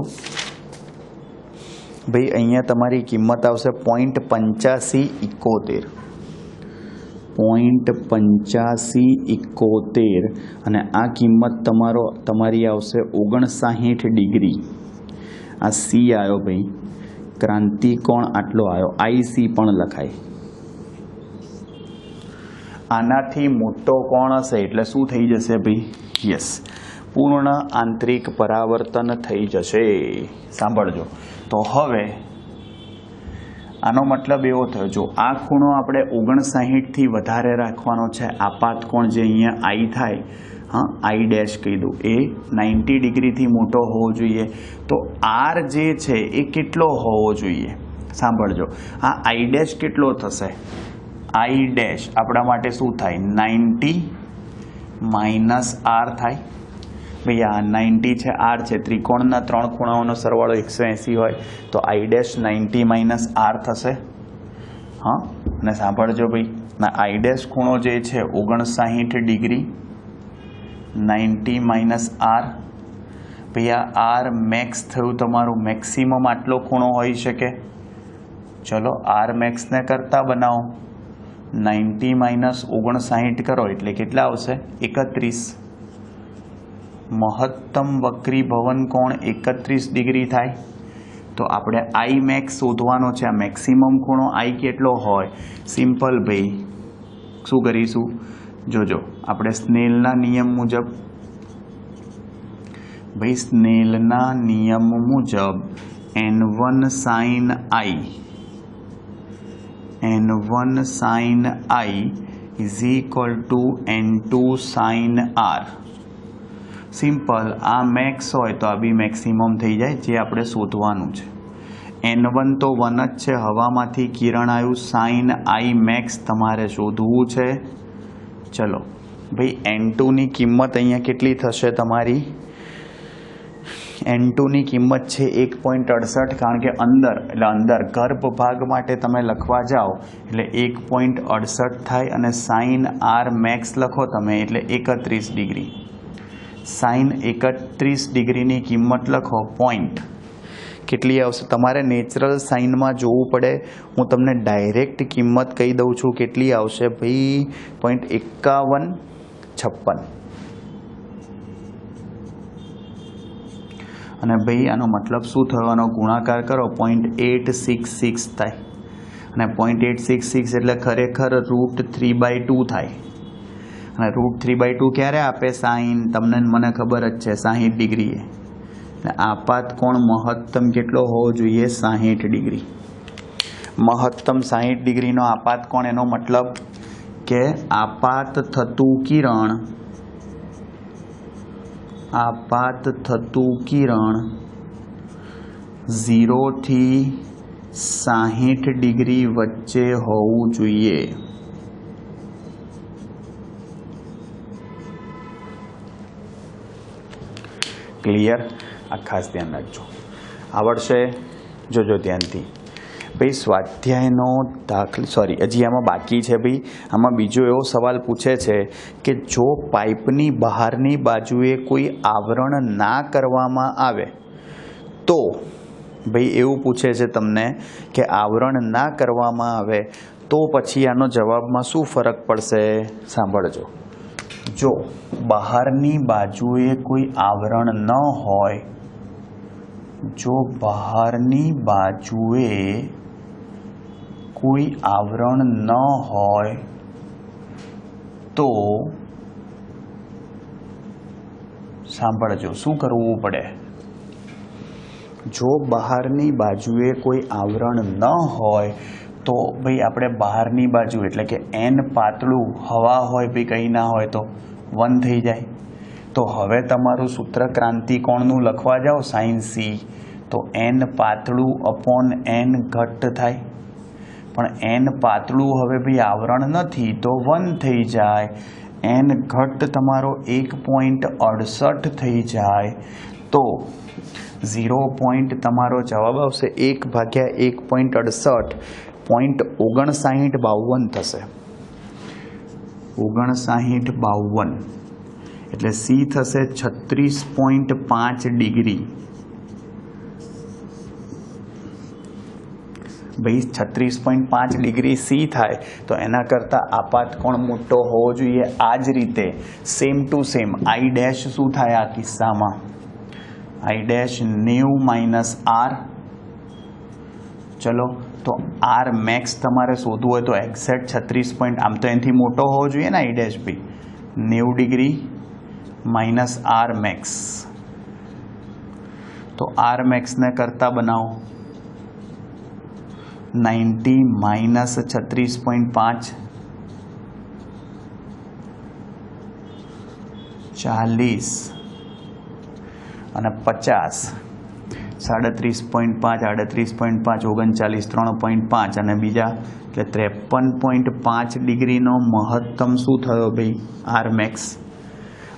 ભાઈ, અહીંયા તમારી કિંમત આવશે 0.8571. 0.8571, અને આ કિંમત તમારી આવશે 59 ડિગ્રી. આ સી આવ્યો ભાઈ, ક્રાંતિ કોણ આટલો આવ્યો. IC પણ લખાય. આનાથી મોટો કોણ હશે એટલે શું થઈ જશે ભાઈ? યસ, પૂર્ણ આંતરિક પરાવર્તન થઈ જશે. સાંભળજો. તો હવે આનો મતલબ એવો થયો, જો આ ખૂણો આપણે 59થી વધારે રાખવાનો છે, આપાત કોણ જે અહીંયા આઈ થાય, હા આઈ ડેશ કહી દઉં, એ 90 ડિગ્રીથી મોટો હોવો જોઈએ. તો આર જે છે એ કેટલો હોવો જોઈએ? સાંભળજો, આ આઈ ડેશ કેટલો થશે? આઈ ડેશ આપણા માટે શું થાય? 90 માઇનસ આર થાય. ભાઈ આ 90 છે, આર છે, ત્રિકોણના 3 ખૂણાઓનો સરવાળો 180 હોય તો આઈ ડેશ 90 માઇનસ આર થશે. હા, અને સાંભળજો ભાઈ, ના આઈ ડેશ ખૂણો જે છે 59 ડિગ્રી, 90 માઇનસ આર. ભાઈ આ આર મેક્સ થયું તમારું, મેક્સિમમ આટલો ખૂણો હોઈ શકે. ચલો આર મેક્સને કરતા બનાવો, 90 માઇનસ 59 કરો એટલે કેટલા આવશે? 31. મહત્તમ વક્રી ભવન કોણ 31 ડિગ્રી થાય. તો આપણે આઈ મેક્સ શોધવાનો છે. આ મેક્સિમમ ખૂણો આઈ કેટલો હોય? સિમ્પલ ભાઈ, શું કરીશું? જોજો, આપણે સ્નેલના નિયમ મુજબ, ભાઈ સ્નેલના નિયમ મુજબ n1 sine i, n1 sine i is equal to n2 sine r. Simple, આ મેક્સ હોય તો આ બી મેક્સિમમ થઈ જાય, જે આપણે શોધવાનું છે. n1 તો 1 જ છે, હવામાંથી કિરણ આવ્યું, સાઇન આઈ મેક્સ તમારે શોધવું છે. ચલો ભાઈ, n2ની કિંમત અહીંયા કેટલી થશે તમારી? n2ની કિંમત છે 1.68, કારણ કે અંદર એટલે અંદર ગર્ભ ભાગ માટે તમે લખવા જાઓ એટલે 1.68 થાય, અને સાઇન આર મેક્સ લખો તમે એટલે 31 ડિગ્રી. સાઇન 31 ડિગ્રીની કિંમત લખો, પોઈન્ટ કેટલી આવશે? તમારે નેચરલ સાઇનમાં જોવું પડે, હું તમને ડાયરેક્ટ કિંમત કહી દઉં છું કેટલી આવશે ભાઈ. 0.5156. અને ભાઈ આનો મતલબ શું થવાનો? ગુણાકાર કરો, 0.866 થાય, અને 0.866 એટલે ખરેખર √3/2 થાય. અને √3/2 ક્યારે આપે? સાઈન. તમને મને ખબર જ છે 60 ડિગ્રીએ. આપાત કોણ મહત્તમ કેટલો હોવો જોઈએ? 60 ડિગ્રી. મહત્તમ 60 ડિગ્રીનો આપાત કોણ, એનો મતલબ કે આપાત થતું કિરણ, આપાત થતું કિરણ 0 થી 60 ડિગ્રી વચ્ચે હોવું જોઈએ. ક્લિયર? આ ખાસ ધ્યાન રાખજો, આવડશે? જોજો ધ્યાનથી ભાઈ. સ્વાધ્યાયનો દાખલ, સોરી હજી આમાં બાકી છે ભાઈ. આમાં બીજો એવો સવાલ પૂછે છે કે જો પાઇપની બહારની બાજુએ કોઈ આવરણ ના કરવામાં આવે તો, ભાઈ એવું પૂછે છે તમને કે આવરણ ના કરવામાં આવે તો પછી આનો જવાબમાં શું ફરક પડશે? સાંભળજો. જો બહારની બાજુએ કોઈ આવરણ ન હોય, જો બહારની બાજુએ કોઈ આવરણ ન હોય તો સાંભળજો શું કરવું પડે. જો બહારની બાજુએ કોઈ આવરણ ન હોય તો ભાઈ આપણે બહારની બાજુ એટલે કે n પાતળું, હવા હોય ભાઈ કંઈ ના હોય તો 1 થઈ જાય. તો હવે તમારું સૂત્ર ક્રાંતિકોણનું લખવા જાઓ સાઇન c, તો n પાતળું અપોન n ઘટ્ટ થાય. પણ n પાતળું હવે ભાઈ આવરણ નથી તો 1 થઈ જાય. n ઘટ્ટ તમારો 1.68 થઈ જાય. તો 0 પોઈન્ટ તમારો જવાબ આવશે 1/1.68, 0.5952 થશે. 5952 એટલે સી થશે 36.5 ડિગ્રી. ભાઈ 36.5 ડિગ્રી સી થાય તો એના કરતાં આપાત કોણ મોટો હોવો જોઈએ. આ જ રીતે same to same i dash શું થાય આ કિસ્સામાં? I dash 90 minus r. ચલો તો આર મેક્સ તમારે શોધવું હોય તો એક્ઝેક્ટ 36 આમ તો એનાથી મોટો હોવો જોઈએ ને I dash B. 90 degree minus R max. તો આર મેક્સને કરતા બનાવો, 90 માઇનસ 36.5 40 અને 50 37.5 38.5 39 3.5 અને બીજા એટલે 53.5 ડિગ્રીનો મહત્તમ શું થયો ભાઈ આર મેક્સ.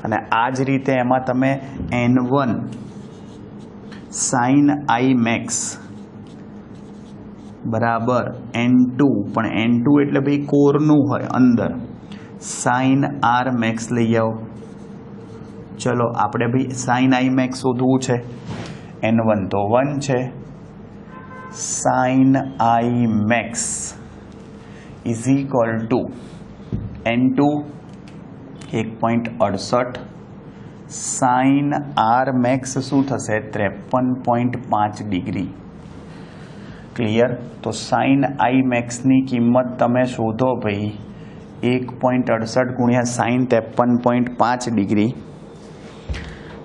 અને આ જ રીતે એમાં તમે N1 સાઇન આઈ મેક્સ બરાબર N2 પણ N2 એટલે ભાઈ કોરનું હોય અંદર સાઇન આર મેક્સ લઈ આવો. ચલો આપણે ભાઈ સાઇન આઈ મેક્સ શોધવું છે. N1 તો 1 છે. Sine i max is equal to N2 1.68 sine r max શું થશે 53.5 ડિગ્રી. ક્લિયર. તો સાઇન આઈ મેક્સની કિંમત તમે શોધો ભાઈ 1.68 ગુણ્યા સાઇન 53.5 ડિગ્રી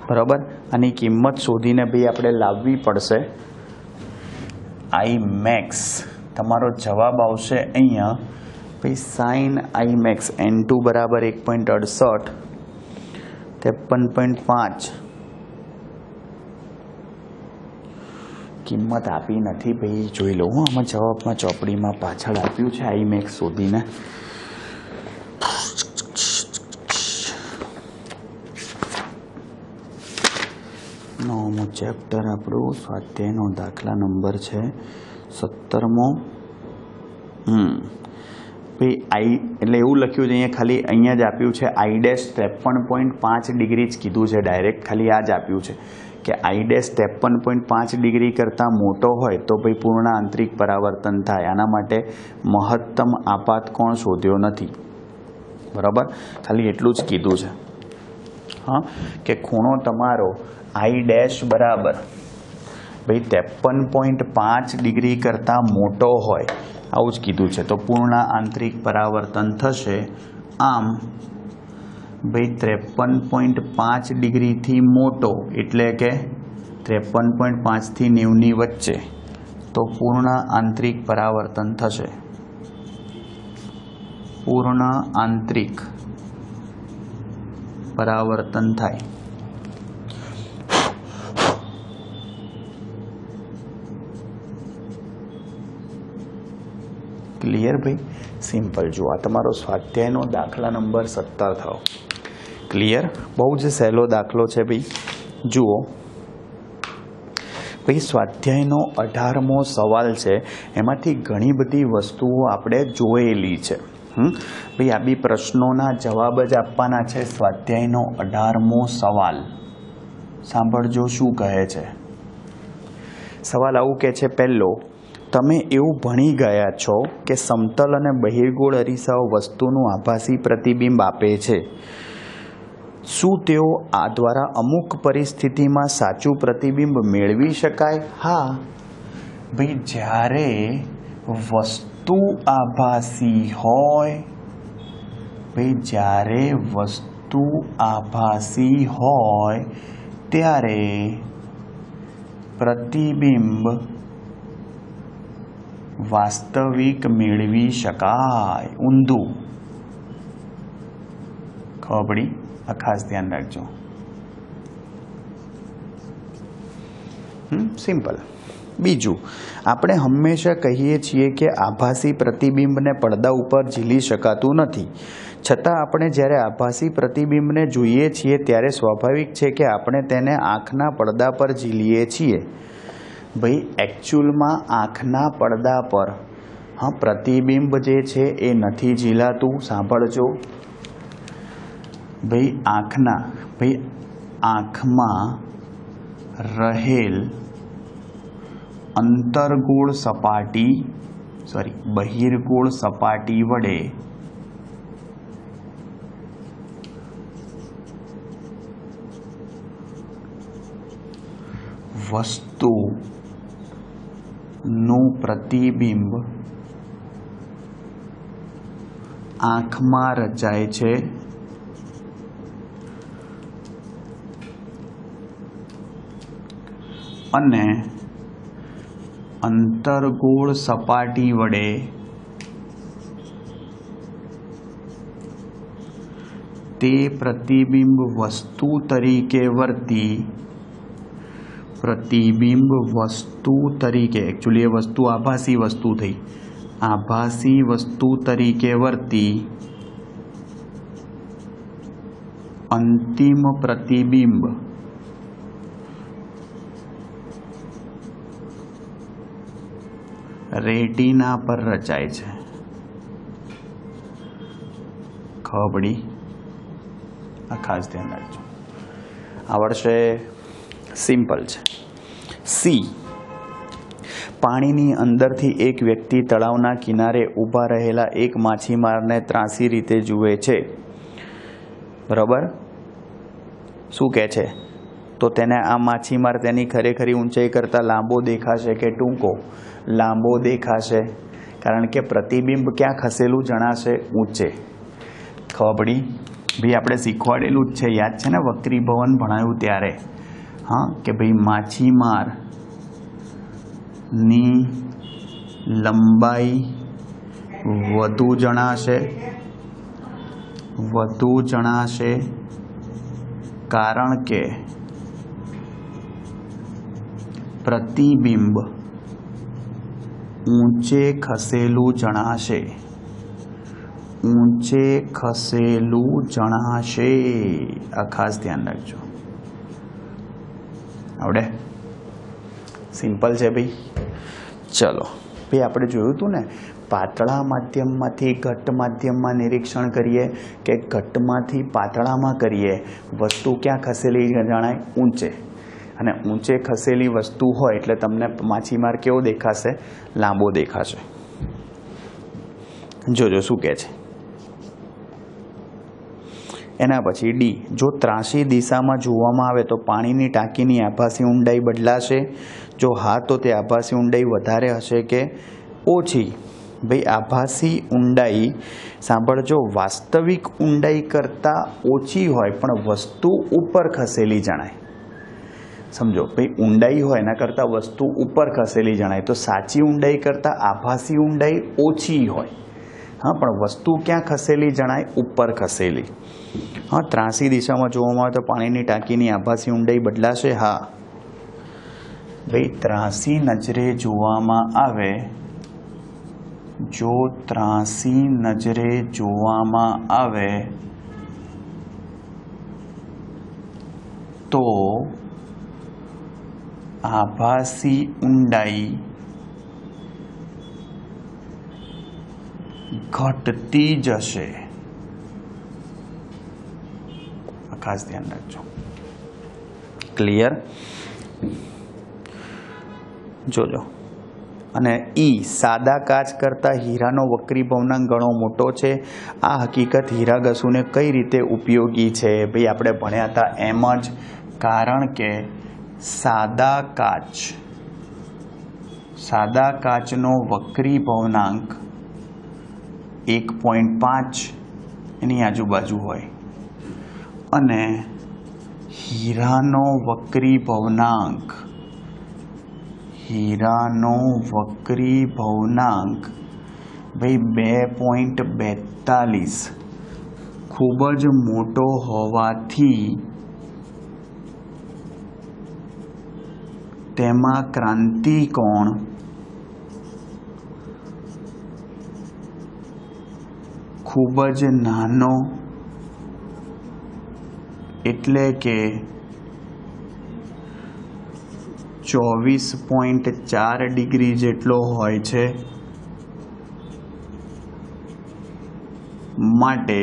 બરાબર. આની કિંમત શોધીને ભાઈ આપણે લાવવી પડશે. આઈ મેક્સ તમારો જવાબ આવશે અહીંયા ભાઈ સાઇન આઈ મેક્સ N2 બરાબર 1.68 53.5 કિંમત આપી નથી ભાઈ, જોઈ લો હું આમાં જવાબમાં ચોપડીમાં પાછળ આપ્યું છે આઈ મેક્સ શોધીને. નવમું ચેપ્ટર આપણું સ્વાધ્યાયનો દાખલા નંબર છે 17મો. ભાઈ આઈ એટલે એવું લખ્યું છે અહીંયા, ખાલી અહીંયા જ આપ્યું છે આઈ ડેશ 53.5 ડિગ્રી જ કીધું છે ડાયરેક્ટ, ખાલી આ જ આપ્યું છે કે આઈ ડેશ 53.5 ડિગ્રી કરતાં મોટો હોય તો ભાઈ પૂર્ણ આંતરિક પરાવર્તન થાય. આના માટે મહત્તમ આપાત કોણ શોધ્યો નથી બરાબર, ખાલી એટલું જ કીધું છે. હા, કે ખૂણો તમારો આઈ ડેશ બરાબર ભાઈ 53.5 ડિગ્રી કરતાં મોટો હોય આવું જ કીધું છે તો પૂર્ણ આંતરિક પરાવર્તન થશે. આમ ભાઈ 53.5 ડિગ્રીથી મોટો એટલે કે 53.5 થી 90ની વચ્ચે તો પૂર્ણ આંતરિક પરાવર્તન થશે. પૂર્ણ આંતરિક પરાવર્તન થાય. ક્લિયર ભાઈ, સિમ્પલ. જુઓ આ તમારો સ્વાધ્યાયનો દાખલા નંબર 17 થયો. ક્લિયર, બહુ જ સહેલો દાખલો છે ભાઈ. જુઓ ભાઈ સ્વાધ્યાયનો 18મો સવાલ છે, એમાંથી ઘણી બધી વસ્તુઓ આપણે જોયેલી છે. ભાઈ આ બી પ્રશ્નોના જવાબ જ આપવાના છે. સ્વાધ્યાયનો 18મો સવાલ સાંભળજો શું કહે છે. સવાલ આવું કહે છે, પહેલો, તમે એવું ભણી ગયા છો કે સમતલ અને બહિર્ગોળ અરીસાઓ વસ્તુનું આભાસી પ્રતિબિંબ આપે છે. શું તેઓ આ દ્વારા અમુક પરિસ્થિતિમાં સાચું પ્રતિબિંબ મેળવી શકાય? હા ભાઈ, જ્યારે વસ્તુ આભાસી હોય, ભાઈ જ્યારે વસ્તુ આભાસી હોય ત્યારે પ્રતિબિંબ વાસ્તવિક મેળવી શકાય. ઊંધું. ખબર પડી? આ ખાસ ધ્યાન રાખજો. સિમ્પલ. બીજું, આપણે હંમેશા કહીએ છીએ કે આભાસી પ્રતિબિંબને પડદા ઉપર ઝીલી શકાતું નથી. છતાં આપણે જ્યારે આભાસી પ્રતિબિંબને જોઈએ છીએ ત્યારે સ્વાભાવિક છે કે આપણે તેને આંખના પડદા પર ઝીલીએ છીએ. ભાઈ એકચ્યુઅલમાં આંખના પડદા પર પ્રતિબિંબ જે છે એ નથી ઝીલાતું. સાંભળજો ભાઈ, આંખમાં રહેલ અંતર્ગોળ સપાટી બહિર્ગોળ સપાટી વડે વસ્તુનું પ્રતિબિંબ આંખમાં રચાય છે અને અંતર્ગોળ સપાટી વડે તે પ્રતિબિંબ વસ્તુ તરીકે વર્તી પ્રતિબિંબ વસ્તુ તરીકે એકચ્યુઅલી એ વસ્તુ આભાસી વસ્તુ થઈ આભાસી વસ્તુ તરીકે વર્તી અંતિમ પ્રતિબિંબ રેટિના પર રચાય છે. ખબર પડી? આ ખાસ ધ્યાન રાખજો, આવડશે. સિમ્પલ છે. સી, પાણીની અંદરથી એક વ્યક્તિ તળાવના કિનારે ઊભા રહેલા એક માછીમારને ત્રાંસી રીતે જુએ છે. બરાબર? શું કહે છે? તો તેને આ માછીમાર તેની ખરેખરી ઊંચાઈ કરતાં લાંબો દેખાશે કે ટૂંકો? લાંબો દેખાશે, કારણ કે પ્રતિબિંબ ક્યાં ખસેલું જણાશે? ઊંચે. ખબર પડી? ભાઈ આપણે શીખવાડેલું જ છે, યાદ છે ને વક્રીભવન ભણાયું ત્યારે? હા, કે ભાઈ માછીમારની લંબાઈ વધુ જણાશે કારણ કે પ્રતિબિંબ ઊંચે ખસેલું જણાશે. આ ખાસ ધ્યાન રાખજો. આવડે? સિમ્પલ છે ભાઈ. ચલો ભાઈ, આપણે જોયું હતું ને પાતળા માધ્યમમાંથી ઘટ્ટ માધ્યમમાં નિરીક્ષણ કરીએ કે ઘટ્ટમાંથી પાતળામાં કરીએ, વસ્તુ ક્યાં ખસેલી જણાય? ઊંચે. અને ઊંચે ખસેલી વસ્તુ હોય એટલે તમને માછીમાર કેવો દેખાશે? લાંબો દેખાશે. જોજો શું કહે છે. એના પછી ડી, જો ત્રાંસી દિશામાં જોવામાં આવે તો પાણીની ટાંકીની આભાસી ઊંડાઈ બદલાશે? જો હા, તો તે આભાસી ઊંડાઈ વધારે હશે કે ઓછી? ભાઈ આભાસી ઊંડાઈ, સાંભળજો, વાસ્તવિક ઊંડાઈ કરતાં ઓછી હોય પણ વસ્તુ ઉપર ખસેલી જણાય. સમજો ભાઈ, ઊંડાઈ હોય એના કરતાં વસ્તુ ઉપર ખસેલી જણાય, તો સાચી ઊંડાઈ કરતાં આભાસી ઊંડાઈ ઓછી હોય. હા, પણ વસ્તુ ક્યાં ખસેલી જણાય? ઉપર ખસેલી. હા, ત્રાંસી દિશામાં જોવામાં આવે તો પાણીની ટાંકીની આભાસી ઊંડાઈ બદલાશે? હા ભાઈ, ત્રાંસી નજરે જોવામાં આવે, જો ત્રાંસી નજરે જોવામાં આવે તો આભાસી ઊંડાઈ ઘટતી જશે. ખાસ ધ્યાન રાખજો. ક્લિયર? જોજો. અને ઈ, સાદા કાચ કરતાં હીરાનો વક્રીભવનાંક ઘણો મોટો છે. આ હકીકત હીરા ઘસુને કઈ રીતે ઉપયોગી છે? ભાઈ આપણે ભણ્યા હતા એમ જ, કારણ કે સાદા કાચનો વક્રીભવનાંક 1.5 એની આજુબાજુ હોય અને હીરાનો વક્રીભવનાંક ભાઈ 2.42 ખૂબ જ મોટો હોવાથી તેમાં ક્રાંતિકોણ ખૂબ જ નાનો, એટલે કે 24.4 ડિગ્રી જેટલો હોય છે. માટે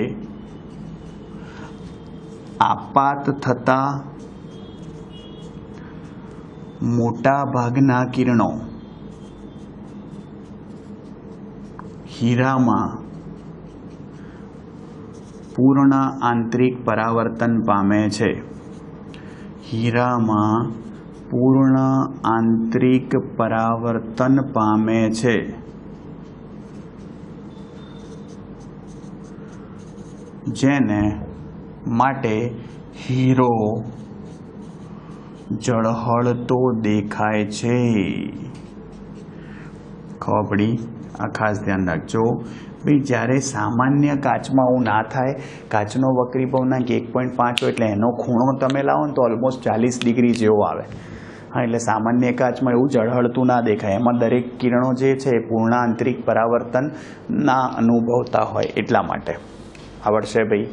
આપાત થતા મોટા ભાગના કિરણો હીરામાં પૂર્ણ આંતરિક પરાવર્તન પામે છે. હીરામાં પૂર્ણ આંતરિક પરાવર્તન પામે છે. જેને માટે હીરો ઝળહળતો દેખાય છે. ખબર પડી? આ ખાસ ધ્યાન રાખજો ભાઈ. જ્યારે સામાન્ય કાચમાં આવું ના થાય, કાચનો વક્રીભવનાંક 1.5 હોય એટલે એનો ખૂણો તમે લાવો ને તો ઓલમોસ્ટ 40 ડિગ્રી જેવો આવે. હા, એટલે સામાન્ય કાચમાં એવું ઝળહળતું ના દેખાય. એમાં દરેક કિરણો જે છે એ પૂર્ણ આંતરિક પરાવર્તન ના અનુભવતા હોય એટલા માટે. આવડશે ભાઈ?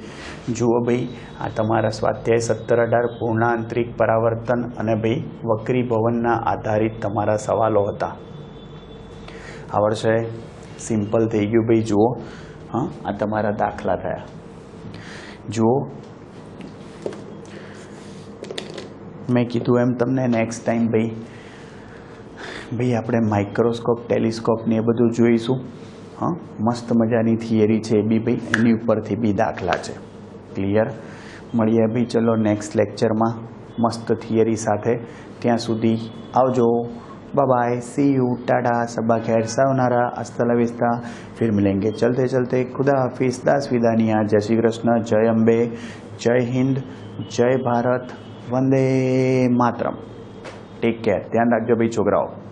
જુઓ ભાઈ, આ તમારા સ્વાધ્યાય 17-18 પૂર્ણ આંતરિક પરાવર્તન અને ભાઈ વક્રીભવનના આધારિત તમારા સવાલો હતા. આવડશે? સિમ્પલ થઈ ગયું ભાઈ. જુઓ, હા, આ તમારા દાખલા થયા. જુઓ, મેં કીધું એમ તમને નેક્સ્ટ ટાઈમ ભાઈ આપણે માઇક્રોસ્કોપ, ટેલિસ્કોપ ને એ બધું જોઈશું. હા, મસ્ત મજાની થિયરી છે એ બી ભાઈ, એની ઉપરથી બી દાખલા છે. ક્લિયર? મળીએ ભાઈ ચલો નેક્સ્ટ લેક્ચરમાં મસ્ત થિયરી સાથે. ત્યાં સુધી આવજો. Bye bye, see you, tata, सबा खैर, सावनारा, हस्ता ला विस्ता. फिर मिलेंगे चलते चलते. खुदा हाफिज, दास विदानिया. जय श्री कृष्ण, जय अम्बे, जय हिंद, जय भारत, वंदे मातरम. Take care. ध्यान रखो भाई छोकराओ.